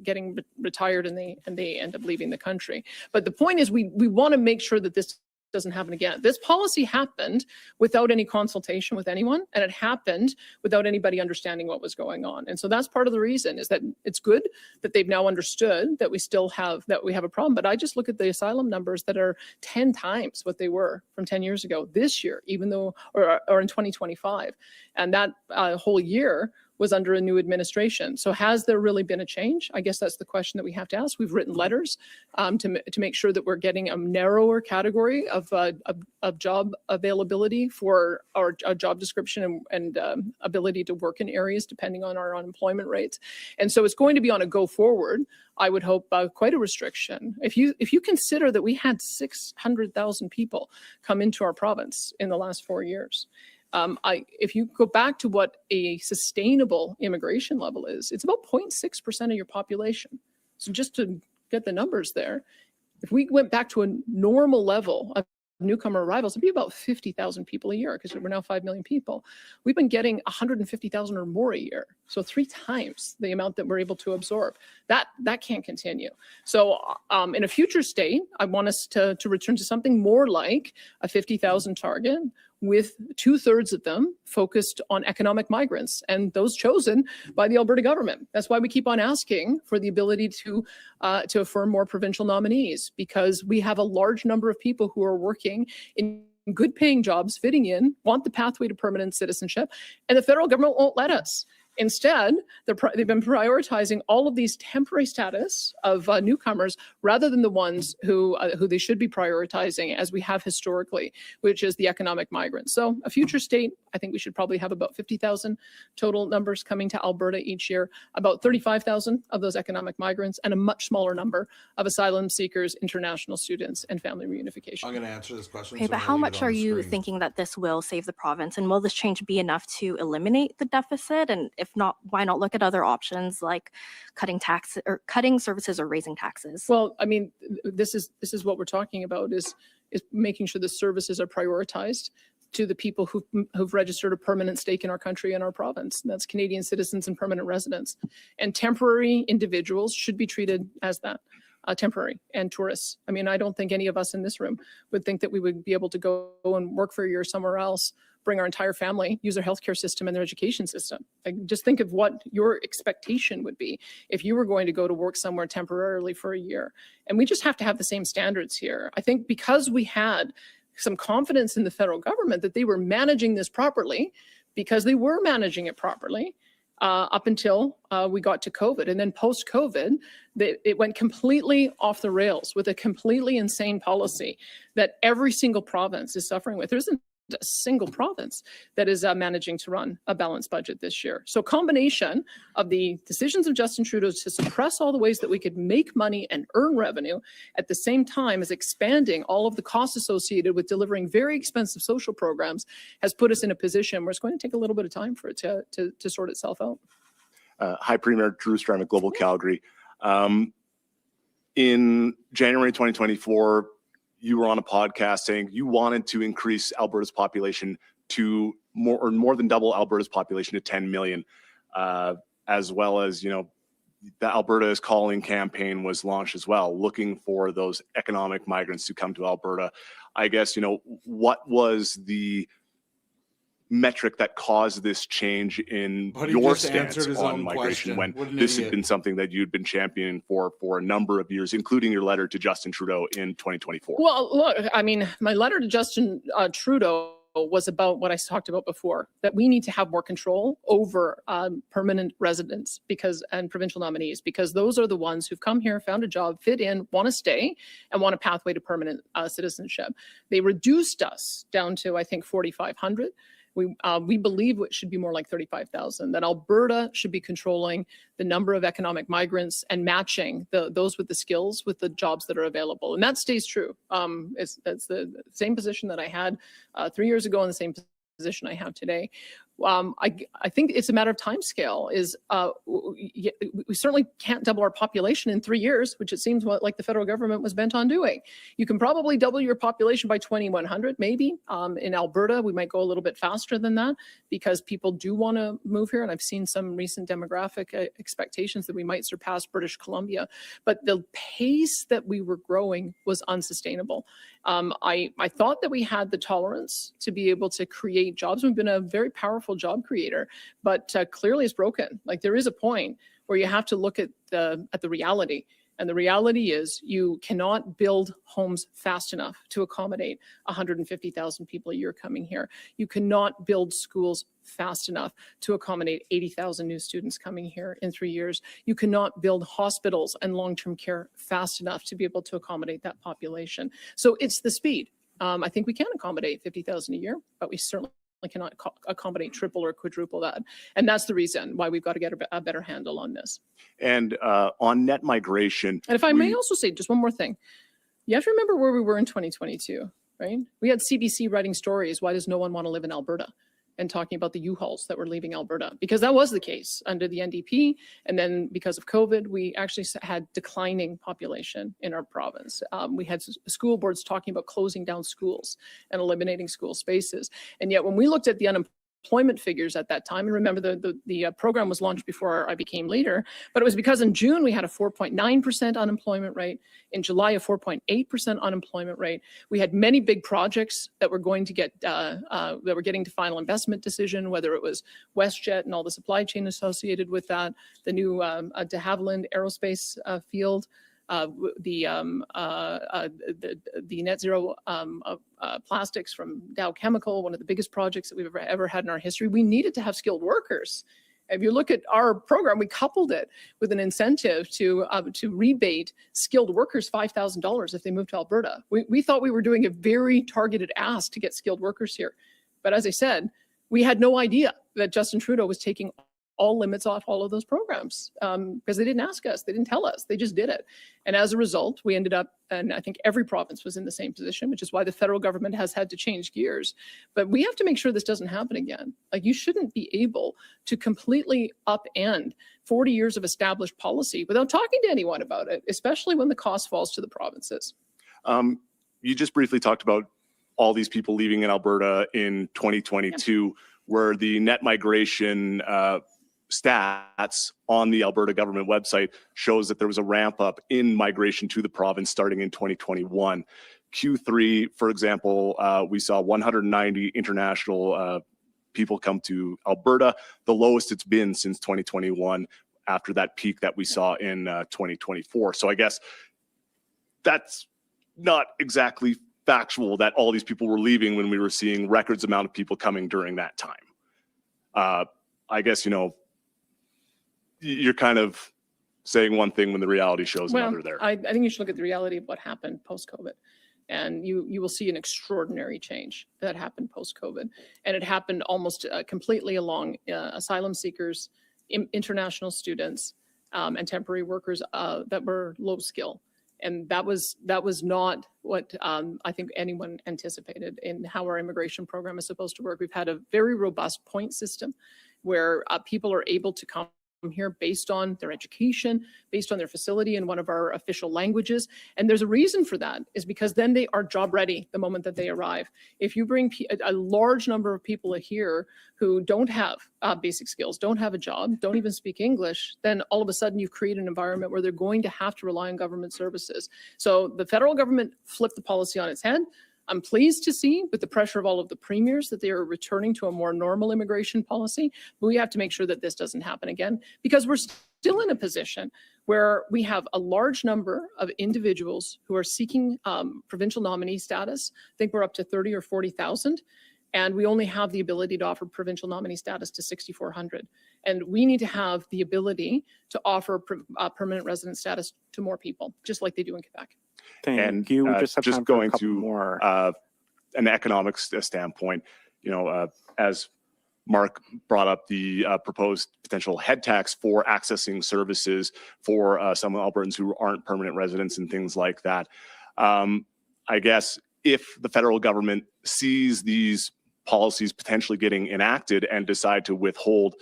getting retired and they end up leaving the country. But the point is, we want to make sure that this doesn't happen again. This policy happened without any consultation with anyone, and it happened without anybody understanding what was going on. And so that's part of the reason, is that it's good that they've now understood that we have a problem. But I just look at the asylum numbers that are 10 times what they were from 10 years ago this year, even though, or in 2025. And that whole year was under a new administration. So has there really been a change? I guess that's the question that we have to ask. We've written letters to make sure that we're getting a narrower category of job availability for our job description and ability to work in areas depending on our unemployment rates. And so it's going to be on a go forward, I would hope, quite a restriction. If you consider that we had 600,000 people come into our province in the last 4 years, if you go back to what a sustainable immigration level is, it's about 0.6% of your population. So just to get the numbers there, if we went back to a normal level of newcomer arrivals, it'd be about 50,000 people a year, because we're now 5 million people. We've been getting 150,000 or more a year. So 3 times the amount that we're able to absorb. That can't continue. So in a future state, I want us to return to something more like a 50,000 target, with 2/3 of them focused on economic migrants and those chosen by the Alberta government. That's why we keep on asking for the ability to affirm more provincial nominees, because we have a large number of people who are working in good paying jobs, fitting in, want the pathway to permanent citizenship, and the federal government won't let us. Instead, they've been prioritizing all of these temporary status of newcomers rather than the ones who they should be prioritizing, as we have historically, which is the economic migrants. So a future state, I think we should probably have about 50,000 total numbers coming to Alberta each year, about 35,000 of those economic migrants, and a much smaller number of asylum seekers, international students, and family reunification. I'm going to answer this question. Okay, so but I'm how gonna leave much it on are the you screen. thinking that this will save the province? And will this change be enough to eliminate the deficit? And if not, why not look at other options like cutting services or raising taxes? Well, I mean, this is what we're talking about, is making sure the services are prioritized to the people who've registered a permanent stake in our country and our province. And that's Canadian citizens and permanent residents. And temporary individuals should be treated as that. Temporary and tourists. I mean, I don't think any of us in this room would think that we would be able to go and work for a year somewhere else, bring our entire family, use their healthcare system and their education system. Like, just think of what your expectation would be if you were going to go to work somewhere temporarily for a year. And we just have to have the same standards here. I think because we had some confidence in the federal government that they were managing this properly, because they were managing it properly up until we got to COVID. And then post-COVID, it went completely off the rails with a completely insane policy that every single province is suffering with. There isn't a single province that is managing to run a balanced budget this year. So combination of the decisions of Justin Trudeau to suppress all the ways that we could make money and earn revenue at the same time as expanding all of the costs associated with delivering very expensive social programs has put us in a position where it's going to take a little bit of time for it to sort itself out. Hi, Premier Drew Stram at Global Calgary. In January 2024, you were on a podcast saying you wanted to increase Alberta's population to more than double Alberta's population to 10 million, as well as, the Alberta is Calling campaign was launched as well, looking for those economic migrants to come to Alberta. I guess, what was the metric that caused this change in your stance on migration when this had been something that you'd been championing for a number of years, including your letter to Justin Trudeau in 2024? Well, look, I mean, my letter to Justin Trudeau was about what I talked about before, that we need to have more control over permanent residents and provincial nominees, because those are the ones who've come here, found a job, fit in, want to stay, and want a pathway to permanent citizenship. They reduced us down to, I think, 4,500. We believe it should be more like 35,000, that Alberta should be controlling the number of economic migrants and matching those with the skills with the jobs that are available. And that stays true. It's the same position that I had 3 years ago and the same position I have today. I think it's a matter of time scale. We certainly can't double our population in 3 years, which it seems like the federal government was bent on doing. You can probably double your population by 2100, maybe. In Alberta, we might go a little bit faster than that because people do want to move here. And I've seen some recent demographic expectations that we might surpass British Columbia. But the pace that we were growing was unsustainable. I thought that we had the tolerance to be able to create jobs. We've been a very powerful job creator, but clearly it's broken. Like, there is a point where you have to look at the reality. And the reality is you cannot build homes fast enough to accommodate 150,000 people a year coming here. You cannot build schools fast enough to accommodate 80,000 new students coming here in 3 years. You cannot build hospitals and long-term care fast enough to be able to accommodate that population. So it's the speed. I think we can accommodate 50,000 a year, but we certainly cannot accommodate triple or quadruple that. And that's the reason why we've got to get a better handle on this. And on net migration. And if I may also say just one more thing, you have to remember where we were in 2022, right? We had CBC writing stories, why does no one want to live in Alberta? And talking about the U-Hauls that were leaving Alberta, because that was the case under the NDP. And then because of COVID, we actually had declining population in our province. We had school boards talking about closing down schools and eliminating school spaces. And yet when we looked at the unemployment figures at that time, and remember the program was launched before I became leader, but it was because in June we had a 4.9% unemployment rate, in July a 4.8% unemployment rate. We had many big projects that were going to get that were getting to final investment decision, whether it was WestJet and all the supply chain associated with that, the new de Havilland aerospace field, the net zero plastics from Dow Chemical, one of the biggest projects that we've ever had in our history. We needed to have skilled workers. If you look at our program, we coupled it with an incentive to rebate skilled workers $5,000 if they move to Alberta. We thought we were doing a very targeted ask to get skilled workers here. But as I said, we had no idea that Justin Trudeau was taking all limits off all of those programs because they didn't ask us, they didn't tell us, they just did it. And as a result, we ended up, and I think every province was in the same position, which is why the federal government has had to change gears. But we have to make sure this doesn't happen again. Like, you shouldn't be able to completely upend 40 years of established policy without talking to anyone about it, especially when the cost falls to the provinces. You just briefly talked about all these people leaving in Alberta in 2022, where the net migration stats on the Alberta government website shows that there was a ramp up in migration to the province starting in 2021. Q3, for example, we saw 190 international people come to Alberta, the lowest it's been since 2021 after that peak that we saw in 2024. So I guess that's not exactly factual that all these people were leaving when we were seeing records amount of people coming during that time. I guess, you're kind of saying one thing when the reality shows Well, another there. I think you should look at the reality of what happened post-COVID. And you will see an extraordinary change that happened post-COVID. And it happened almost completely along asylum seekers, international students, and temporary workers that were low skill. And that was not what I think anyone anticipated in how our immigration program is supposed to work. We've had a very robust point system where people are able to come here based on their education, based on their facility in one of our official languages. And there's a reason for that, is because then they are job ready the moment that they arrive. If you bring a large number of people here who don't have basic skills, don't have a job, don't even speak English, then all of a sudden you've created an environment where they're going to have to rely on government services. So the federal government flipped the policy on its head. I'm pleased to see, with the pressure of all of the premiers, that they are returning to a more normal immigration policy. But we have to make sure that this doesn't happen again, because we're still in a position where we have a large number of individuals who are seeking provincial nominee status. I think we're up to 30 or 40,000. And we only have the ability to offer provincial nominee status to 6,400. And we need to have the ability to offer permanent resident status to more people, just like they do in Quebec. Thank you. We just have time for a going couple to more. an economic standpoint, as Mark brought up the proposed potential head tax for accessing services for some Albertans who aren't permanent residents and things like that. I guess if the federal government sees these policies potentially getting enacted and decide to withhold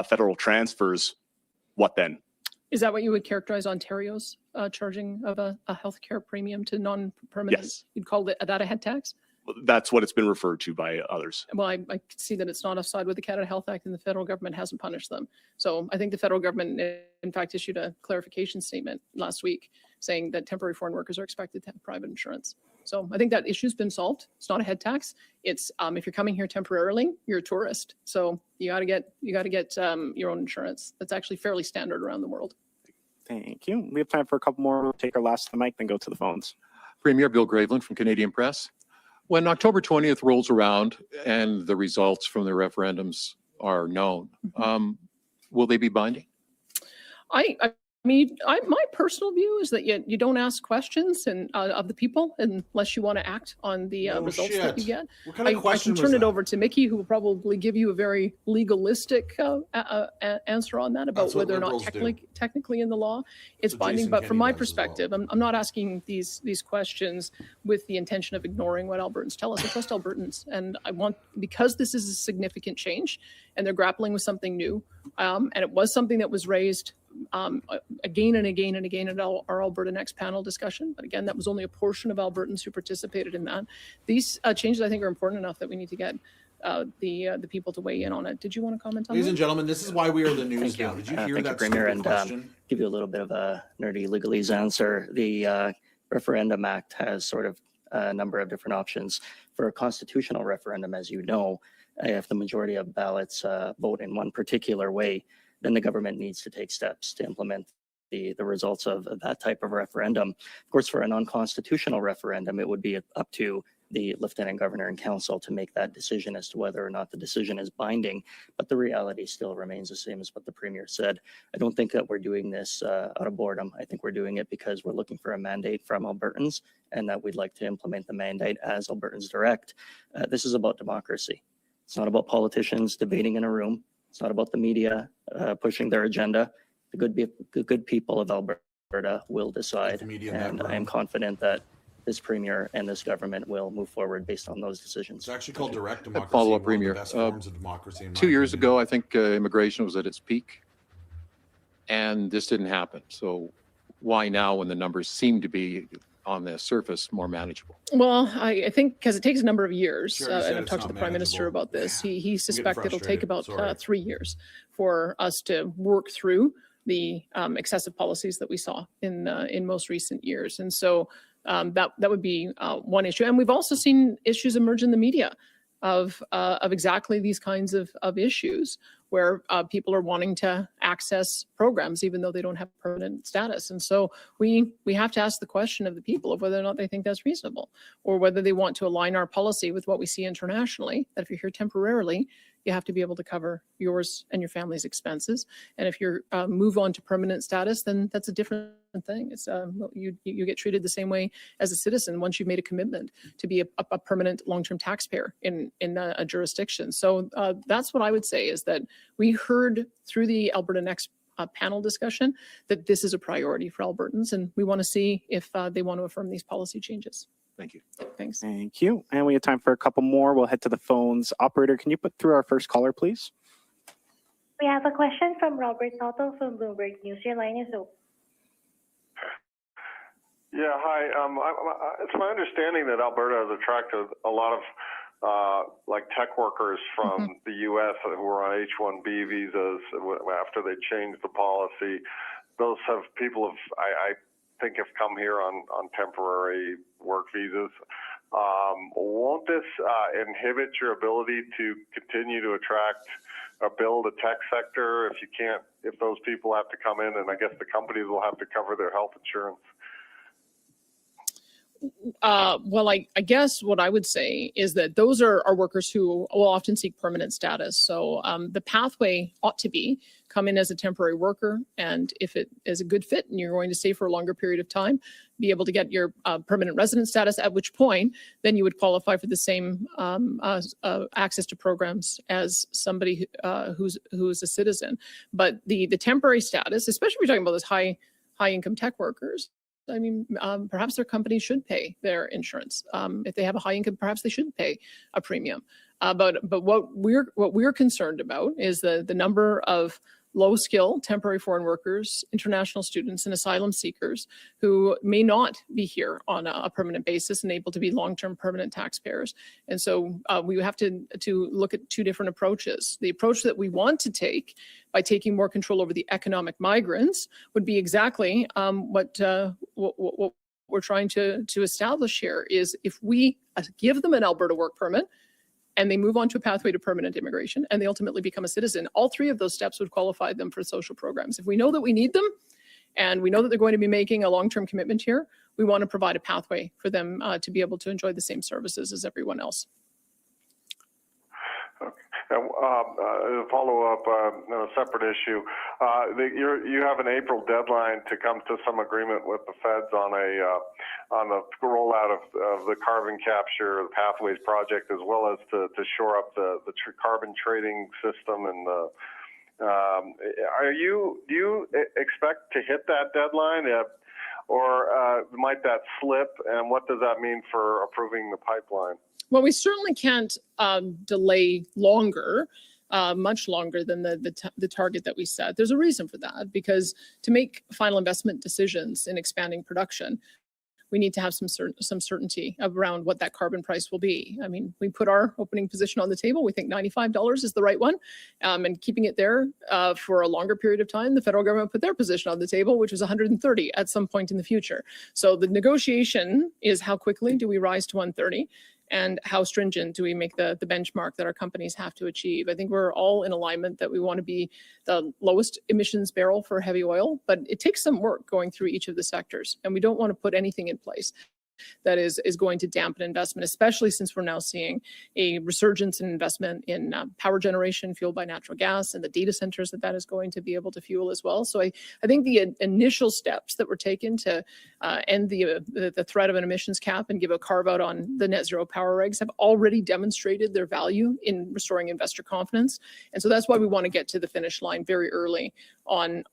federal transfers, what then? Is that what you would characterize Ontario's charging of a healthcare premium to non-permanent? Yes. You'd call that a head tax? That's what it's been referred to by others. Well, I see that it's not offside with the Canada Health Act, and the federal government hasn't punished them. So I think the federal government, in fact, issued a clarification statement last week saying that temporary foreign workers are expected to have private insurance. So I think that issue's been solved. It's not a head tax. It's if you're coming here temporarily, you're a tourist. So you got to get your own insurance. That's actually fairly standard around the world. Thank you. We have time for a couple more. We'll take our last to the mic, then go to the phones. Premier Bill Graveland from Canadian Press. When October 20th rolls around and the results from the referendums are known, will they be binding? My personal view is that you don't ask questions of the people unless you want to act on the results that you get. What kind of question I can was turn it that? over to Mickey, who will probably give you a very legalistic answer on that about That's what whether or not liberals do. technically in the law it's So binding. Jason But from Kenney my does as well. perspective, I'm not asking these questions with the intention of ignoring what Albertans tell us. I trust Albertans, and I want, because this is a significant change and they're grappling with something new, and it was something that was raised again and again and again at our Alberta Next panel discussion. But again, that was only a portion of Albertans who participated in that. These changes, I think, are important enough that we need to get the people to weigh in on it. Did you want to comment on Ladies that? and gentlemen, this is why we are the news Thank you. now. Did you hear Thank you, that Premier, stupid and question? give you a little bit of a nerdy legalese answer. The Referendum Act has sort of a number of different options. For a constitutional referendum, as you know, if the majority of ballots vote in one particular way, then the government needs to take steps to implement the results of that type of referendum. Of course, for a non-constitutional referendum, it would be up to the Lieutenant Governor and Council to make that decision as to whether or not the decision is binding. But the reality still remains the same as what the Premier said. I don't think that we're doing this out of boredom. I think we're doing it because we're looking for a mandate from Albertans and that we'd like to implement the mandate as Albertans direct. This is about democracy. It's not about politicians debating in a room. It's not about the media pushing their agenda. The good people of Alberta will decide, The media in that and I am room. confident that this Premier and this government will move forward based on those decisions. It's actually called direct democracy. Follow-up, one of the Premier. best forms of democracy in my 2 years opinion. ago, I think immigration was at its peak, and this didn't happen. So why now, when the numbers seem to be on the surface more manageable? Well, I think because it takes a number of years, Sure, you said and I've it's talked to not the Prime Minister manageable. about this. Yeah, He suspects it'll take frustrated. about Sorry. 3 years for us to work through the excessive policies that we saw in most recent years. And so that would be one issue. And we've also seen issues emerge in the media of exactly these kinds of issues where people are wanting to access programs even though they don't have permanent status. And so we have to ask the question of the people of whether or not they think that's reasonable, or whether they want to align our policy with what we see internationally, that if you're here temporarily, you have to be able to cover yours and your family's expenses. And if you move on to permanent status, then that's a different thing. It's you get treated the same way as a citizen once you've made a commitment to be a permanent long-term taxpayer in a jurisdiction. So that's what I would say, is that we heard through the Alberta Next panel discussion that this is a priority for Albertans, and we want to see if they want to affirm these policy changes. Thank you. Thanks. Thank you. And we have time for a couple more. We'll head to the phones. Operator, can you put through our first caller, please? We have a question from Robert Soto from Bloomberg News. Your line is open. Yeah, hi. It's my understanding that Alberta has attracted a lot of like tech workers from the U.S. who are on H-1B visas after they changed the policy. Those people have, I think, have come here on temporary work visas. Won't this inhibit your ability to continue to attract or build a tech sector if those people have to come in, and I guess the companies will have to cover their health insurance? Well, I guess what I would say is that those are workers who will often seek permanent status. So the pathway ought to be come in as a temporary worker, and if it is a good fit and you're going to stay for a longer period of time, be able to get your permanent resident status, at which point then you would qualify for the same access to programs as somebody who's a citizen. But the temporary status, especially if you're talking about those high income tech workers, I mean, perhaps their company should pay their insurance. If they have a high income, perhaps they shouldn't pay a premium. But what we're concerned about is the number of low skill temporary foreign workers, international students, and asylum seekers who may not be here on a permanent basis and able to be long-term permanent taxpayers. And so we have to look at two different approaches. The approach that we want to take by taking more control over the economic migrants would be exactly what we're trying to establish here, is if we give them an Alberta work permit, and they move on to a pathway to permanent immigration, and they ultimately become a citizen, all three of those steps would qualify them for social programs. If we know that we need them, and we know that they're going to be making a long-term commitment here, we want to provide a pathway for them to be able to enjoy the same services as everyone else. A follow-up on a separate issue. You have an April deadline to come to some agreement with the feds on the rollout of the carbon capture, the Pathways project, as well as to shore up the carbon trading system. And do you expect to hit that deadline, or might that slip? And what does that mean for approving the pipeline? Well, we certainly can't delay longer, much longer than the target that we set. There's a reason for that, because to make final investment decisions in expanding production, we need to have some certainty around what that carbon price will be. I mean, we put our opening position on the table. We think $95 is the right one, and keeping it there for a longer period of time. The federal government put their position on the table, which was $130 at some point in the future. So the negotiation is how quickly do we rise to $130? And how stringent do we make the benchmark that our companies have to achieve? I think we're all in alignment that we want to be the lowest emissions barrel for heavy oil, but it takes some work going through each of the sectors, and we don't want to put anything in place that is going to dampen investment, especially since we're now seeing a resurgence in investment in power generation fueled by natural gas, and the data centers that is going to be able to fuel as well. So I think the initial steps that were taken to end the threat of an emissions cap and give a carve out on the net zero power regs have already demonstrated their value in restoring investor confidence. And so that's why we want to get to the finish line very early on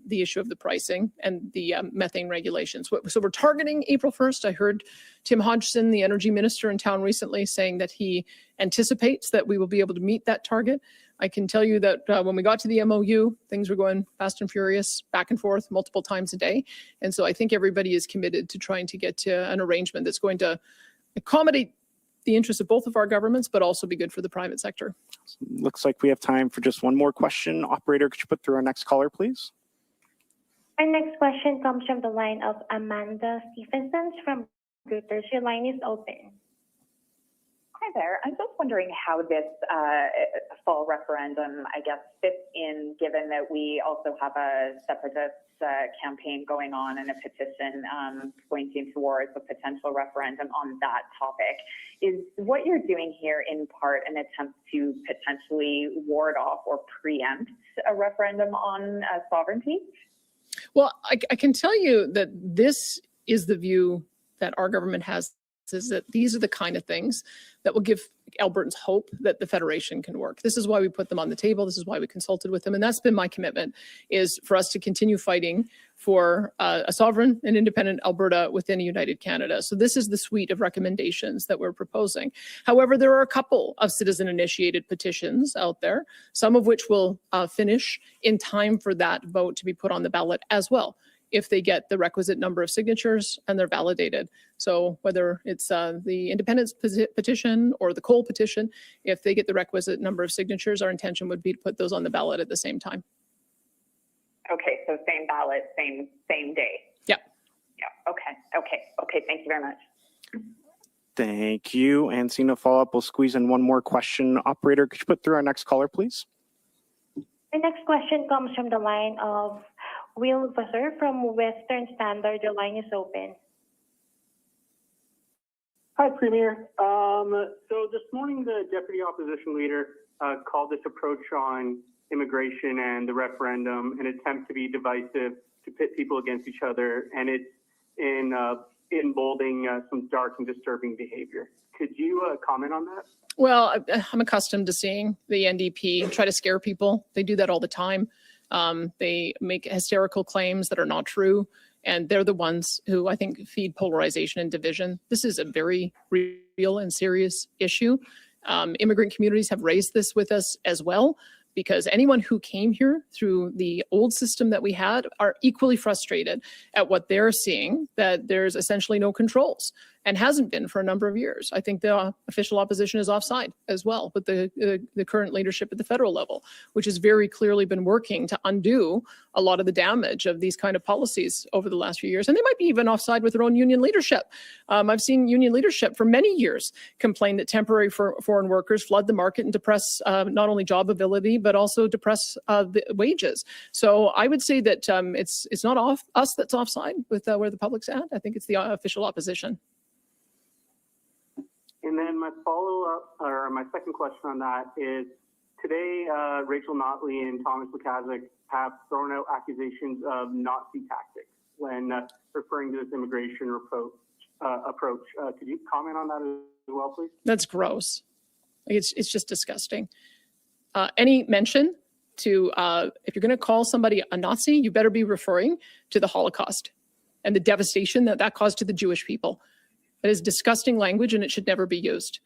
the issue of the pricing and the methane regulations. So we're targeting April 1st. I heard Tim Hodgson, the energy minister in town recently, saying that he anticipates that we will be able to meet that target. I can tell you that when we got to the MOU, things were going fast and furious, back and forth multiple times a day. And so I think everybody is committed to trying to get to an arrangement that's going to accommodate the interests of both of our governments, but also be good for the private sector. Looks like we have time for just one more question. Operator, could you put through our next caller, please? Our next question comes from the line of Amanda Stephensons from Reuters. Your line is open. Hi there. I'm just wondering how this fall referendum, I guess, fits in, given that we also have a separatist campaign going on and a petition pointing towards a potential referendum on that topic. Is what you're doing here in part an attempt to potentially ward off or preempt a referendum on sovereignty? Well, I can tell you that this is the view that our government has, is that these are the kind of things that will give Albertans hope that the Federation can work. This is why we put them on the table. This is why we consulted with them. And that's been my commitment, is for us to continue fighting for a sovereign and independent Alberta within a united Canada. So this is the suite of recommendations that we're proposing. However, there are a couple of citizen-initiated petitions out there, some of which will finish in time for that vote to be put on the ballot as well, if they get the requisite number of signatures and they're validated. So whether it's the independence petition or the coal petition, if they get the requisite number of signatures, our intention would be to put those on the ballot at the same time. Okay, so same ballot, same day. Yeah. Yeah. Okay. Thank you very much. Thank you. And seeing no follow-up, we'll squeeze in one more question. Operator, could you put through our next caller, please? The next question comes from the line of Will Busser from Western Standard. Your line is open. Hi, Premier. So this morning, the Deputy Opposition Leader called this approach on immigration and the referendum an attempt to be divisive, to pit people against each other, and it's emboldening some dark and disturbing behavior. Could you comment on that? Well, I'm accustomed to seeing the NDP try to scare people. They do that all the time. They make hysterical claims that are not true, and they're the ones who I think feed polarization and division. This is a very real and serious issue. Immigrant communities have raised this with us as well, because anyone who came here through the old system that we had are equally frustrated at what they're seeing, that there's essentially no controls and hasn't been for a number of years. I think the official opposition is offside as well with the current leadership at the federal level, which has very clearly been working to undo a lot of the damage of these kind of policies over the last few years. And they might be even offside with their own union leadership. I've seen union leadership for many years complain that temporary foreign workers flood the market and depress not only job ability, but also depress the wages. So I would say that it's not us that's offside with where the public's at. I think it's the official opposition. And then my follow-up, or my second question on that is, today Rachel Notley and Thomas McCaskill have thrown out accusations of Nazi tactics when referring to this immigration approach. Could you comment on that as well, please? That's gross. It's just disgusting. Any mention to, if you're going to call somebody a Nazi, you better be referring to the Holocaust and the devastation that caused to the Jewish people. That is disgusting language, and it should never be used.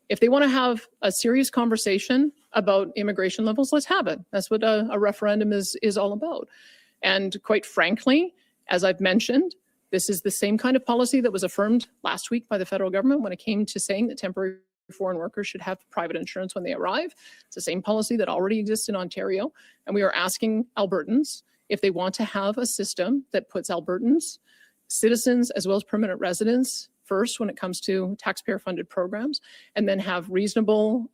If they want to have a serious conversation about immigration levels, let's have it. That's what a referendum is all about. And quite frankly, as I've mentioned, this is the same kind of policy that was affirmed last week by the federal government when it came to saying that temporary foreign workers should have private insurance when they arrive. It's the same policy that already exists in Ontario. And we are asking Albertans if they want to have a system that puts Albertans, citizens, as well as permanent residents first when it comes to taxpayer-funded programs, and then have reasonable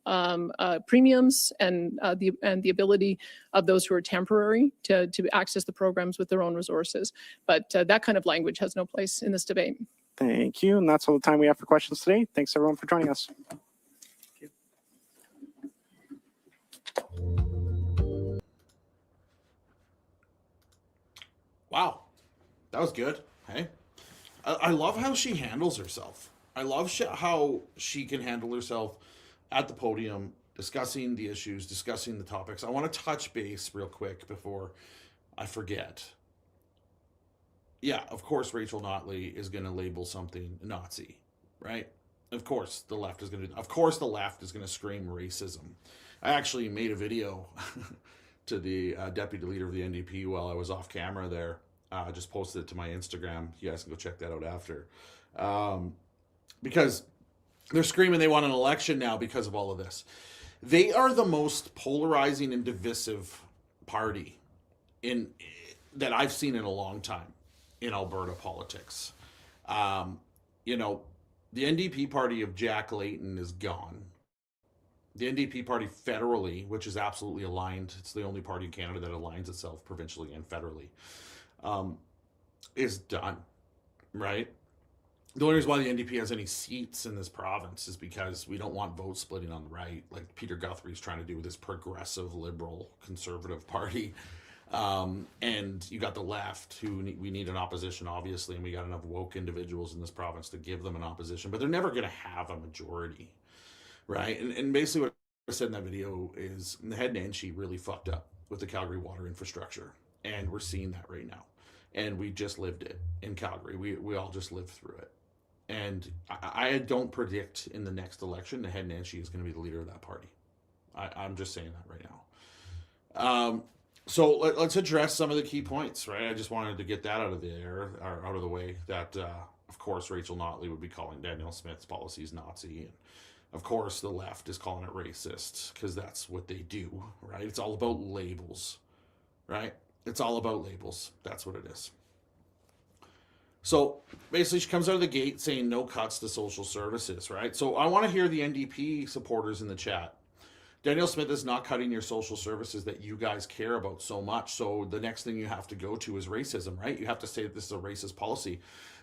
premiums and the ability of those who are temporary to access the programs with their own resources. But that kind of language has no place in this debate. Thank you. And that's all the time we have for questions today. Thanks, everyone, for joining us. Wow, that was good. Hey, I love how she handles herself. I love how she can handle herself at the podium, discussing the issues, discussing the topics. I want to touch base real quick before I forget. Yeah, of course, Rachel Notley is going to label something Nazi, right? Of course, the left is going to. Of course, the left is going to scream racism. I actually made a video to the deputy leader of the NDP while I was off camera there. I just posted it to my Instagram. You guys can go check that out after. Because they're screaming they want an election now because of all of this. They are the most polarizing and divisive party that I've seen in a long time in Alberta politics. The NDP party of Jack Layton is gone. The NDP party federally, which is absolutely aligned, it's the only party in Canada that aligns itself provincially and federally, is done, right? The only reason why the NDP has any seats in this province is because we don't want vote splitting on the right, like Peter Guthrie's trying to do with this progressive, liberal, conservative party. And you got the left, who we need an opposition, obviously, and we got enough woke individuals in this province to give them an opposition, but they're never going to have a majority, right? And basically what I said in that video is the head Nancy really fucked up with the Calgary water infrastructure, and we're seeing that right now. And we just lived it in Calgary. We all just lived through it. And I don't predict in the next election the head Nancy is going to be the leader of that party. I'm just saying that right now. So let's address some of the key points, right? I just wanted to get that out of the air, or out of the way, that, of course, Rachel Notley would be calling Danielle Smith's policies Nazi. And, of course, the left is calling it racist, because that's what they do, right? It's all about labels, right? It's all about labels. That's what it is. So basically, she comes out of the gate saying no cuts to social services, right? So I want to hear the NDP supporters in the chat. Danielle Smith is not cutting your social services that you guys care about so much. So the next thing you have to go to is racism, right? You have to say that this is a racist policy.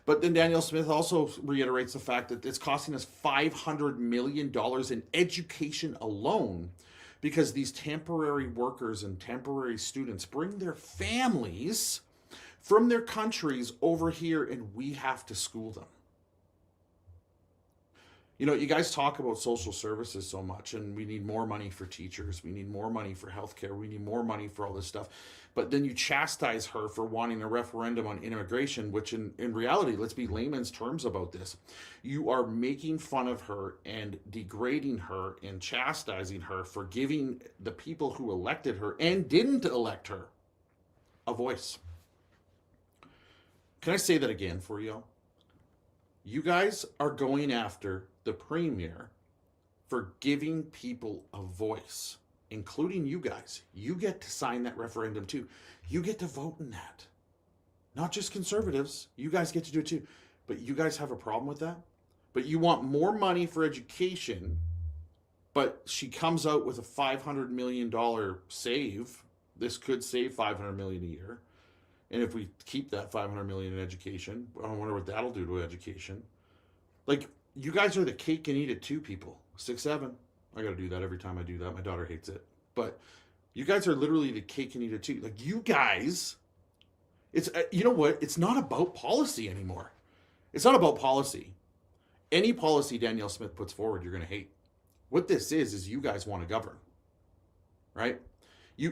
But then Danielle Smith also reiterates the fact that it's costing us $500 million in education alone, because these temporary workers and temporary students bring their families from their countries over here, and we have to school them. You know, you guys talk about social services so much, and we need more money for teachers. We need more money for healthcare. We need more money for all this stuff. But then you chastise her for wanting a referendum on immigration, which in reality, let's be layman's terms about this. You are making fun of her and degrading her and chastising her for giving the people who elected her and didn't elect her a voice. Can I say that again for you? You guys are going after the Premier for giving people a voice, including you guys. You get to sign that referendum too. You get to vote in that. Not just Conservatives. You guys get to do it too. But you guys have a problem with that? But you want more money for education, but she comes out with a $500 million save. This could save $500 million a year. And if we keep that $500 million in education, I wonder what that'll do to education. Like, you guys are the cake and eat it too, people. 6-7. I got to do that every time I do that. My daughter hates it. But you guys are literally the cake and eat it too. Like, you guys, it's, you know what? It's not about policy anymore. It's not about policy. Any policy Danielle Smith puts forward, you're going to hate. What this is you guys want to govern, right? You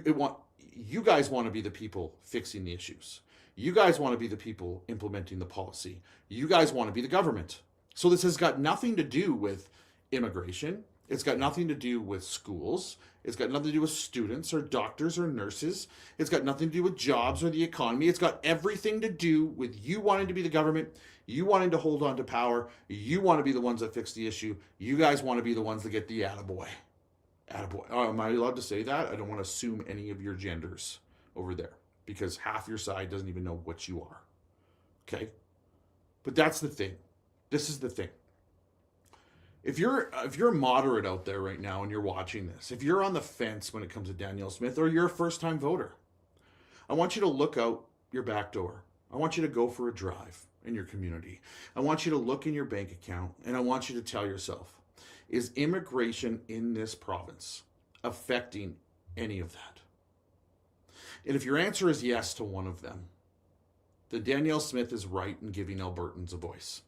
guys want to be the people fixing the issues. You guys want to be the people implementing the policy. You guys want to be the government. So this has got nothing to do with immigration. It's got nothing to do with schools. It's got nothing to do with students or doctors or nurses. It's got nothing to do with jobs or the economy. It's got everything to do with you wanting to be the government, you wanting to hold on to power, you want to be the ones that fix the issue. You guys want to be the ones that get the attaboy. Attaboy. Oh, am I allowed to say that? I don't want to assume any of your genders over there, because half your side doesn't even know what you are. Okay? But that's the thing. This is the thing. If you're a moderate out there right now and you're watching this, if you're on the fence when it comes to Danielle Smith, or you're a first-time voter, I want you to look out your back door. I want you to go for a drive in your community. I want you to look in your bank account, and I want you to tell yourself, is immigration in this province affecting any of that? And if your answer is yes to one of them, then Danielle Smith is right in giving Albertans a voice.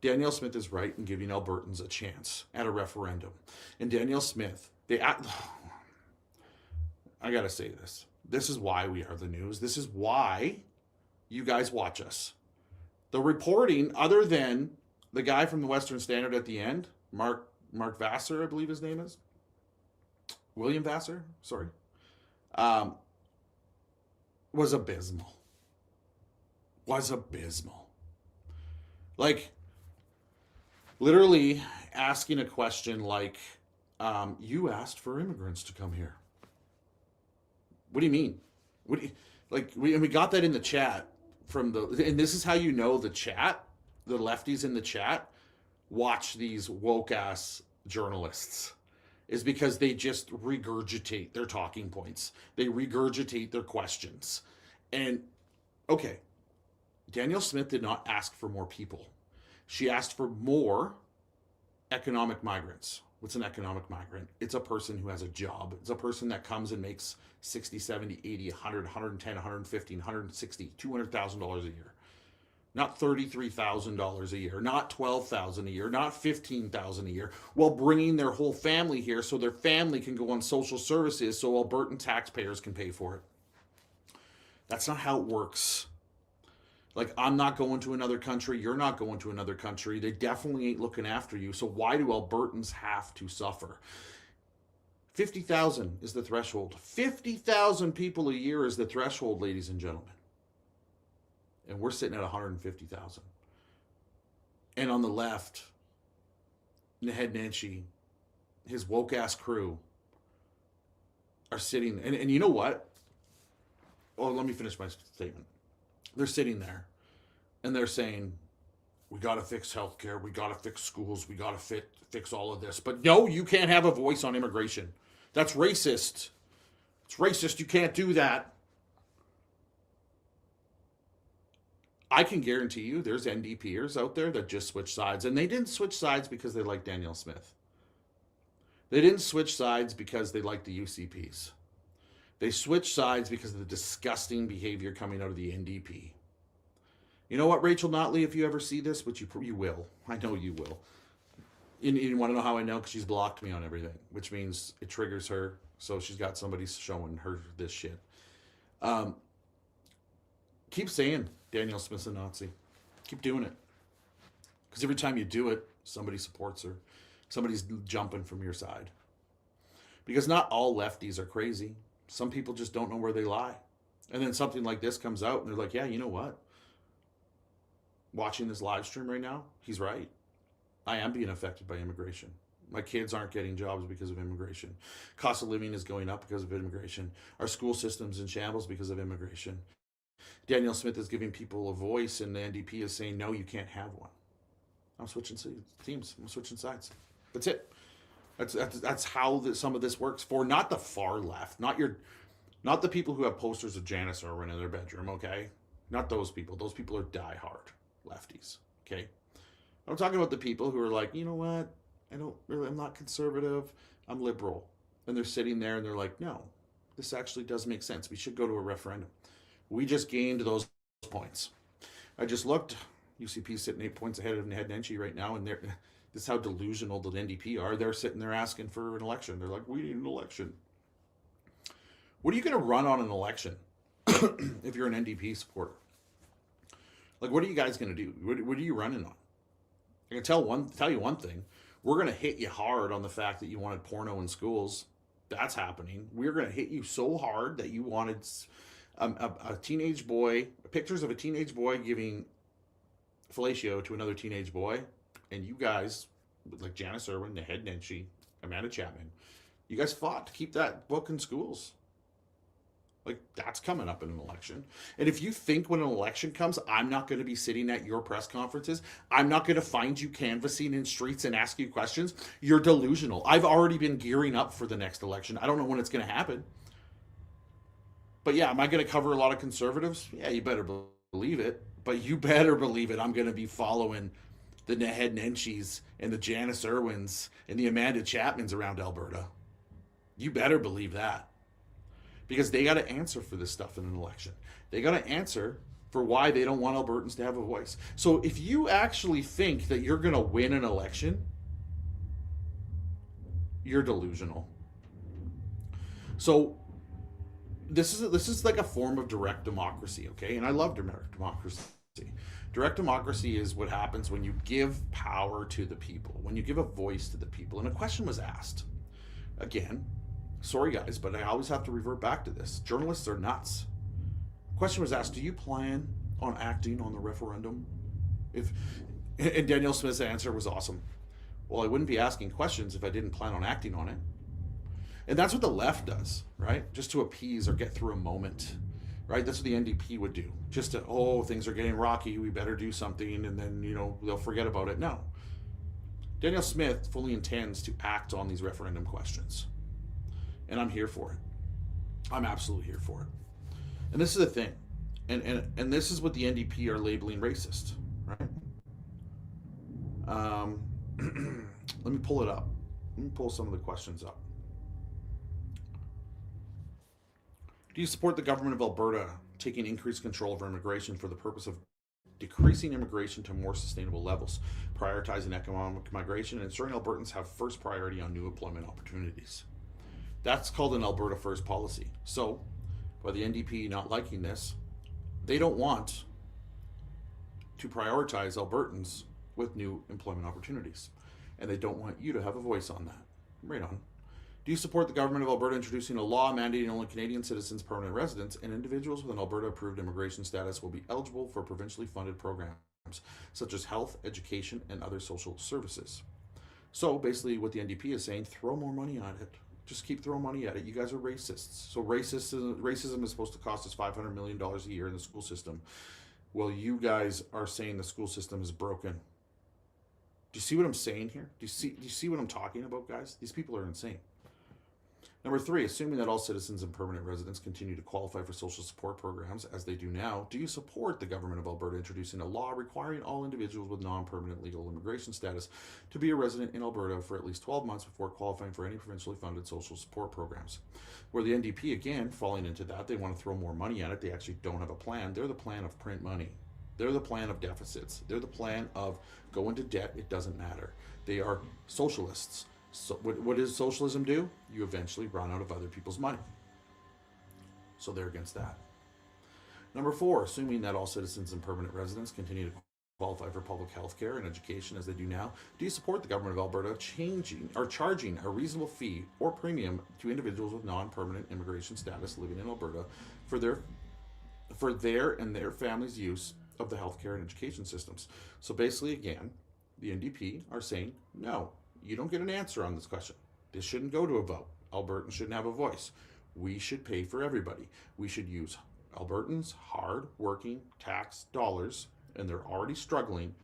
Danielle Smith is right in giving Albertans a chance at a referendum. And Danielle Smith, I got to say this. This is why we are the news. This is why you guys watch us. The reporting, other than the guy from the Western Standard at the end, Mark Vassar, I believe his name is. William Vassar, sorry. Was abysmal. Like, literally asking a question like, you asked for immigrants to come here. What do you mean? We got that in the chat and this is how you know the chat, the lefties in the chat watch these woke ass journalists is because they just regurgitate their talking points. They regurgitate their questions. And okay, Danielle Smith did not ask for more people. She asked for more economic migrants. What's an economic migrant? It's a person who has a job. It's a person that comes and makes 60, 70, 80, 100, 110, 150, 160, $200,000 a year. Not $33,000 a year, not $12,000 a year, not $15,000 a year, while bringing their whole family here so their family can go on social services so Albertan taxpayers can pay for it. That's not how it works. Like, I'm not going to another country. You're not going to another country. They definitely ain't looking after you. So why do Albertans have to suffer? 50,000 is the threshold. 50,000 people a year is the threshold, ladies and gentlemen. And we're sitting at 150,000. And on the left, Naheed Nenshi, his woke-ass crew, are sitting, and you know what? Oh, let me finish my statement. They're sitting there, and they're saying, we got to fix healthcare, we got to fix schools, we got to fix all of this. But no, you can't have a voice on immigration. That's racist. It's racist. You can't do that. I can guarantee you there's NDPers out there that just switch sides. And they didn't switch sides because they like Danielle Smith. They didn't switch sides because they like the UCPs. They switched sides because of the disgusting behavior coming out of the NDP. You know what, Rachel Notley, if you ever see this, which you will. I know you will. You want to know how I know? Because she's blocked me on everything, which means it triggers her. So she's got somebody showing her this shit. Keep saying Danielle Smith's a Nazi. Keep doing it. Because every time you do it, somebody supports her. Somebody's jumping from your side. Because not all lefties are crazy. Some people just don't know where they lie. And then something like this comes out and they're like, yeah, you know what? Watching this live stream right now, he's right. I am being affected by immigration. My kids aren't getting jobs because of immigration. Cost of living is going up because of immigration. Our school system's in shambles because of immigration. Danielle Smith is giving people a voice, and the NDP is saying, no, you can't have one. I'm switching teams. I'm switching sides. That's it. That's how some of this works for not the far left, not the people who have posters of Janice Irwin in their bedroom, okay? Not those people. Those people are diehard lefties, okay? I'm talking about the people who are like, you know what? I'm not conservative. I'm liberal. And they're sitting there and they're like, no, this actually does make sense. We should go to a referendum. We just gained those points. I just looked. UCP sitting 8 points ahead of Naheed Nenshi right now, and this is how delusional the NDP are. They're sitting there asking for an election. They're like, we need an election. What are you going to run on an election if you're an NDP supporter? Like, what are you guys going to do? What are you running on? I can tell you one thing. We're going to hit you hard on the fact that you wanted porno in schools. That's happening. We're going to hit you so hard that you wanted a teenage boy, pictures of a teenage boy giving fellatio to another teenage boy, and you guys, like Janice Irwin, Naheed Nenshi, Amanda Chapman, you guys fought to keep that book in schools. Like, that's coming up in an election. And if you think when an election comes, I'm not going to be sitting at your press conferences, I'm not going to find you canvassing in streets and ask you questions, you're delusional. I've already been gearing up for the next election. I don't know when it's going to happen. But yeah, am I going to cover a lot of conservatives? Yeah, you better believe it. But you better believe it. I'm going to be following the Naheed Nenshis and the Janice Irwins and the Amanda Chapmans around Alberta. You better believe that. Because they got to answer for this stuff in an election. They got to answer for why they don't want Albertans to have a voice. So if you actually think that you're going to win an election, you're delusional. So this is like a form of direct democracy, okay? And I love direct democracy. Direct democracy is what happens when you give power to the people, when you give a voice to the people. And a question was asked. Again, sorry guys, but I always have to revert back to this. Journalists are nuts. The question was asked, do you plan on acting on the referendum? And Danielle Smith's answer was awesome. Well, I wouldn't be asking questions if I didn't plan on acting on it. And that's what the left does, right? Just to appease or get through a moment, right? That's what the NDP would do. Just to, things are getting rocky, we better do something, and then, they'll forget about it. No. Danielle Smith fully intends to act on these referendum questions. And I'm here for it. I'm absolutely here for it. And this is the thing. And this is what the NDP are labeling racist, right? Let me pull it up. Let me pull some of the questions up. Do you support the government of Alberta taking increased control over immigration for the purpose of decreasing immigration to more sustainable levels, prioritizing economic migration, and ensuring Albertans have first priority on new employment opportunities? That's called an Alberta First policy. So, by the NDP not liking this, they don't want to prioritize Albertans with new employment opportunities. And they don't want you to have a voice on that. Right on. Do you support the government of Alberta introducing a law mandating only Canadian citizens, permanent residents, and individuals with an Alberta-approved immigration status will be eligible for provincially funded programs, such as health, education, and other social services? So basically what the NDP is saying, throw more money at it. Just keep throwing money at it. You guys are racists. So racism is supposed to cost us $500 million a year in the school system. Well, you guys are saying the school system is broken. Do you see what I'm saying here? Do you see what I'm talking about, guys? These people are insane. Number 3, assuming that all citizens and permanent residents continue to qualify for social support programs as they do now, do you support the government of Alberta introducing a law requiring all individuals with non-permanent legal immigration status to be a resident in Alberta for at least 12 months before qualifying for any provincially funded social support programs? Where the NDP, again, falling into that, they want to throw more money at it. They actually don't have a plan. They're the plan of print money. They're the plan of deficits. They're the plan of go into debt. It doesn't matter. They are socialists. So what does socialism do? You eventually run out of other people's money. So they're against that. Number 4, assuming that all citizens and permanent residents continue to qualify for public health care and education as they do now, do you support the government of Alberta charging a reasonable fee or premium to individuals with non-permanent immigration status living in Alberta for their and their families' use of the healthcare and education systems? So basically, again, the NDP are saying, no, you don't get an answer on this question. This shouldn't go to a vote. Albertans shouldn't have a voice. We should pay for everybody. We should use Albertans' hard-working tax dollars, and they're already struggling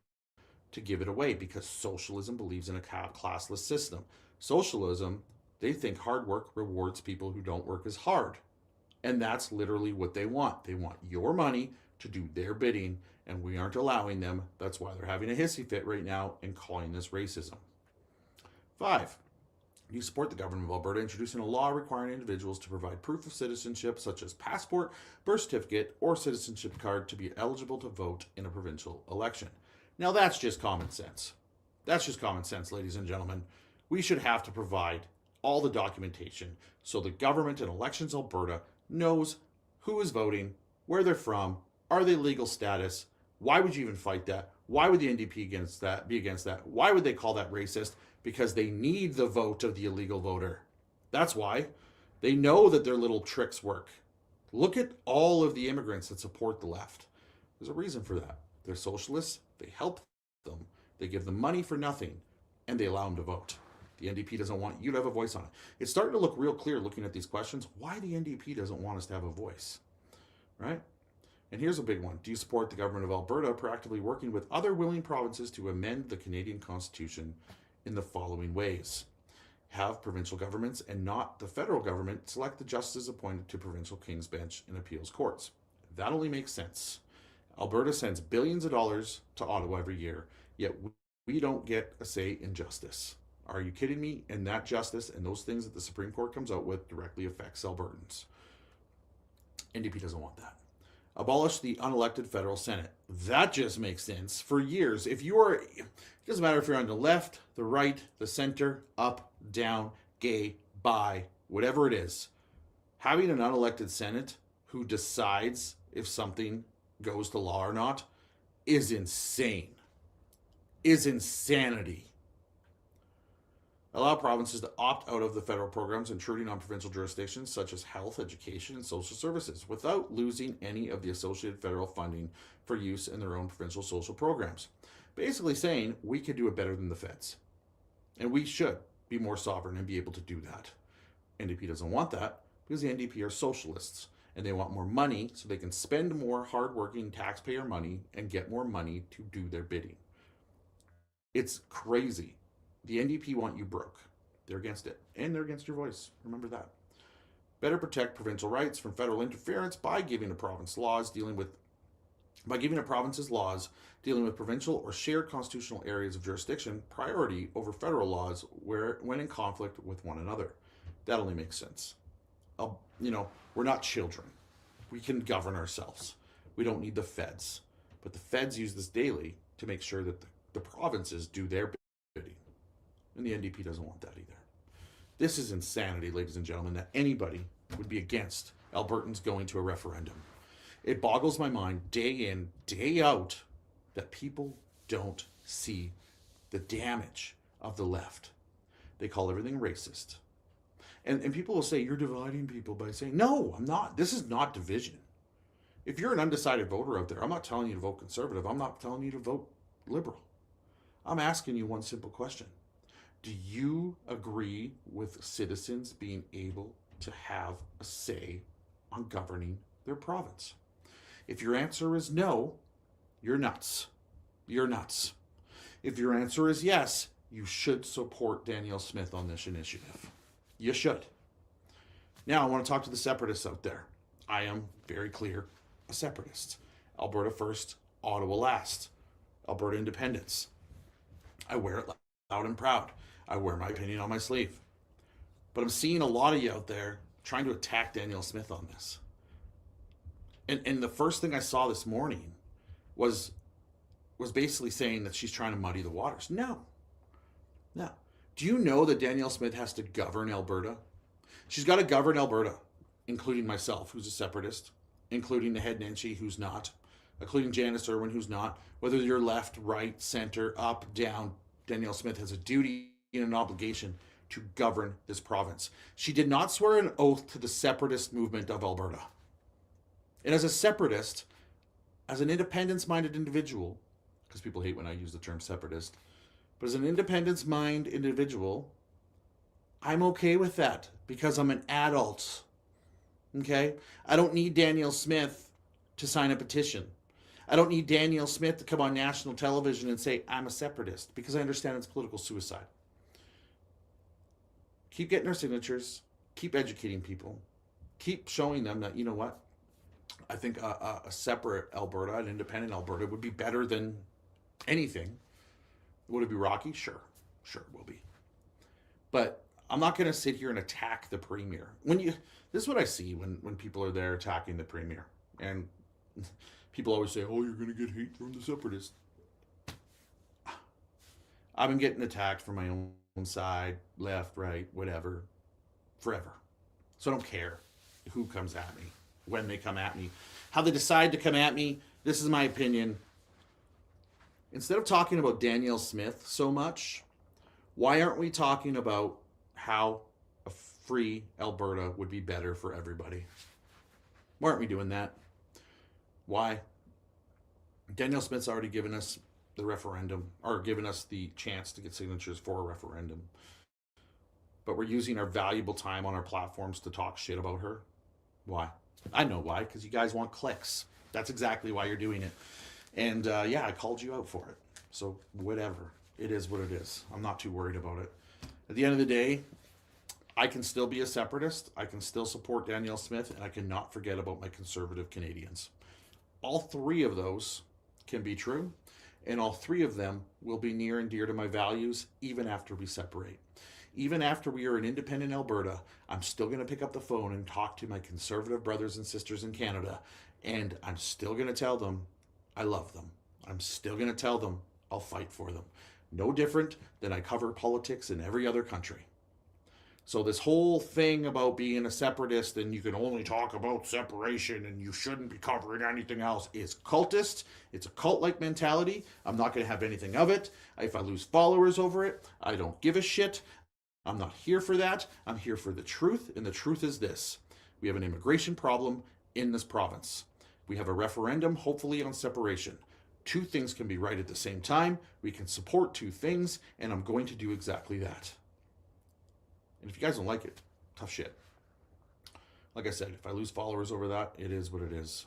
to give it away because socialism believes in a classless system. Socialism, they think hard work rewards people who don't work as hard. And that's literally what they want. They want your money to do their bidding, and we aren't allowing them. That's why they're having a hissy fit right now and calling this racism. 5, do you support the government of Alberta introducing a law requiring individuals to provide proof of citizenship, such as passport, birth certificate, or citizenship card to be eligible to vote in a provincial election? Now that's just common sense. That's just common sense, ladies and gentlemen. We should have to provide all the documentation so the government in Elections Alberta knows who is voting, where they're from, are they legal status? Why would you even fight that? Why would the NDP be against that? Why would they call that racist? Because they need the vote of the illegal voter. That's why. They know that their little tricks work. Look at all of the immigrants that support the left. There's a reason for that. They're socialists. They help them. They give them money for nothing, and they allow them to vote. The NDP doesn't want you to have a voice on it. It's starting to look real clear looking at these questions why the NDP doesn't want us to have a voice, right? And here's a big one. Do you support the government of Alberta proactively working with other willing provinces to amend the Canadian Constitution in the following ways? Have provincial governments and not the federal government select the justices appointed to provincial King's Bench and appeals courts. That only makes sense. Alberta sends billions of dollars to Ottawa every year, yet we don't get a say in justice. Are you kidding me? And that justice and those things that the Supreme Court comes out with directly affects Albertans. NDP doesn't want that. Abolish the unelected federal Senate. That just makes sense. For years, it doesn't matter if you're on the left, the right, the center, up, down, gay, bi, whatever it is, having an unelected Senate who decides if something goes to law or not is insane. Is insanity. Allow provinces to opt out of the federal programs intruding on provincial jurisdictions such as health, education, and social services without losing any of the associated federal funding for use in their own provincial social programs. Basically saying we could do it better than the feds. And we should be more sovereign and be able to do that. NDP doesn't want that because the NDP are socialists and they want more money so they can spend more hardworking taxpayer money and get more money to do their bidding. It's crazy. The NDP want you broke. They're against it, and they're against your voice. Remember that. Better protect provincial rights from federal interference by giving a province's laws dealing with provincial or shared constitutional areas of jurisdiction priority over federal laws when in conflict with one another. That only makes sense. We're not children. We can govern ourselves. We don't need the feds. But the feds use this daily to make sure that the provinces do their bidding. And the NDP doesn't want that either. This is insanity, ladies and gentlemen, that anybody would be against Albertans going to a referendum. It boggles my mind day in, day out, that people don't see the damage of the left. They call everything racist. And people will say, you're dividing people by saying, no, I'm not. This is not division. If you're an undecided voter out there, I'm not telling you to vote conservative. I'm not telling you to vote liberal. I'm asking you one simple question. Do you agree with citizens being able to have a say on governing their province? If your answer is no, you're nuts. You're nuts. If your answer is yes, you should support Danielle Smith on this initiative. You should. Now, I want to talk to the separatists out there. I am very clear a separatist. Alberta first, Ottawa last. Alberta independence. I wear it loud and proud. I wear my opinion on my sleeve. But I'm seeing a lot of you out there trying to attack Danielle Smith on this. And the first thing I saw this morning was basically saying that she's trying to muddy the waters. No. Do you know that Danielle Smith has to govern Alberta? She's got to govern Alberta, including myself, who's a separatist, including the head Nenshi, who's not, including Janice Irwin, who's not. Whether you're left, right, center, up, down, Danielle Smith has a duty and an obligation to govern this province. She did not swear an oath to the separatist movement of Alberta. And as a separatist, as an independence-minded individual, because people hate when I use the term separatist, but as an independence-minded individual, I'm okay with that because I'm an adult. Okay? I don't need Danielle Smith to sign a petition. I don't need Danielle Smith to come on national television and say, I'm a separatist, because I understand it's political suicide. Keep getting our signatures. Keep educating people. Keep showing them that, you know what? I think a separate Alberta, an independent Alberta, would be better than anything. Would it be rocky? Sure it will be. But I'm not going to sit here and attack the Premier. This is what I see when people are there attacking the Premier. And people always say, oh, you're going to get hate from the separatists. I've been getting attacked from my own side, left, right, whatever, forever. So I don't care who comes at me, when they come at me, how they decide to come at me. This is my opinion. Instead of talking about Danielle Smith so much, why aren't we talking about how a free Alberta would be better for everybody? Why aren't we doing that? Why? Danielle Smith's already given us the referendum, or given us the chance to get signatures for a referendum. But we're using our valuable time on our platforms to talk shit about her. Why? I know why, because you guys want clicks. That's exactly why you're doing it. And yeah, I called you out for it. So whatever. It is what it is. I'm not too worried about it. At the end of the day, I can still be a separatist. I can still support Danielle Smith, and I cannot forget about my conservative Canadians. All three of those can be true, and all three of them will be near and dear to my values even after we separate. Even after we are an independent Alberta, I'm still going to pick up the phone and talk to my conservative brothers and sisters in Canada, and I'm still going to tell them I love them. I'm still going to tell them I'll fight for them. No different than I cover politics in every other country. So this whole thing about being a separatist and you can only talk about separation and you shouldn't be covering anything else is cultist. It's a cult-like mentality. I'm not going to have anything of it. If I lose followers over it, I don't give a shit. I'm not here for that. I'm here for the truth, and the truth is this. We have an immigration problem in this province. We have a referendum, hopefully, on separation. Two things can be right at the same time. We can support two things, and I'm going to do exactly that. And if you guys don't like it, tough shit. Like I said, if I lose followers over that, it is what it is.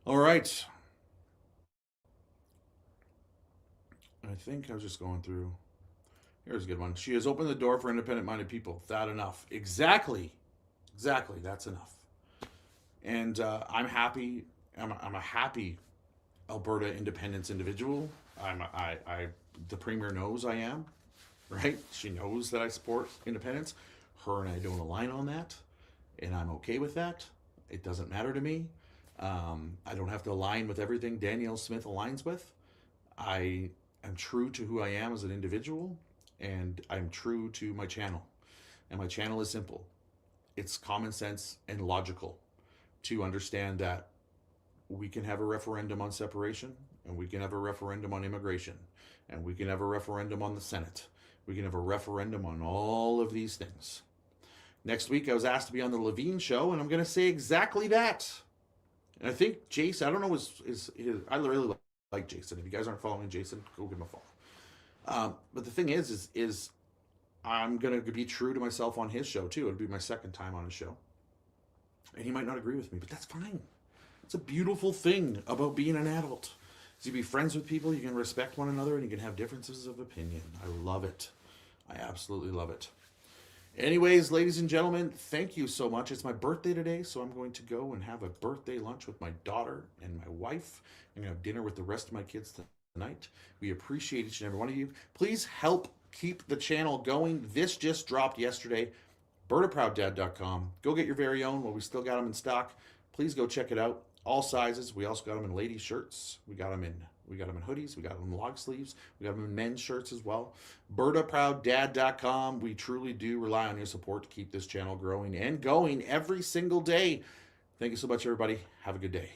All right. I think I was just going through. Here's a good one. She has opened the door for independent-minded people. That enough? Exactly. Exactly. That's enough. And I'm happy. I'm a happy Alberta independence individual. The Premier knows I am, right? She knows that I support independence. Her and I don't align on that, and I'm okay with that. It doesn't matter to me. I don't have to align with everything Danielle Smith aligns with. I am true to who I am as an individual, and I'm true to my channel. And my channel is simple. It's common sense and logical to understand that we can have a referendum on separation, and we can have a referendum on immigration, and we can have a referendum on the Senate. We can have a referendum on all of these things. Next week, I was asked to be on the Levine show, and I'm going to say exactly that. And I think Jason, I don't know, I really like Jason. If you guys aren't following Jason, go give him a follow. But the thing is I'm going to be true to myself on his show, too. It'll be my second time on his show. And he might not agree with me, but that's fine. It's a beautiful thing about being an adult. So you be friends with people, you can respect one another, and you can have differences of opinion. I love it. I absolutely love it. Anyways, ladies and gentlemen, thank you so much. It's my birthday today, so I'm going to go and have a birthday lunch with my daughter and my wife. I'm going to have dinner with the rest of my kids tonight. We appreciate each and every one of you. Please help keep the channel going. This just dropped yesterday. BertaProudDad.com. Go get your very own while we still got them in stock. Please go check it out. All sizes. We also got them in ladies' shirts. We got them in hoodies. We got them in long sleeves. We got them in men's shirts as well. BertaProudDad.com. We truly do rely on your support to keep this channel growing and going every single day. Thank you so much, everybody. Have a good day.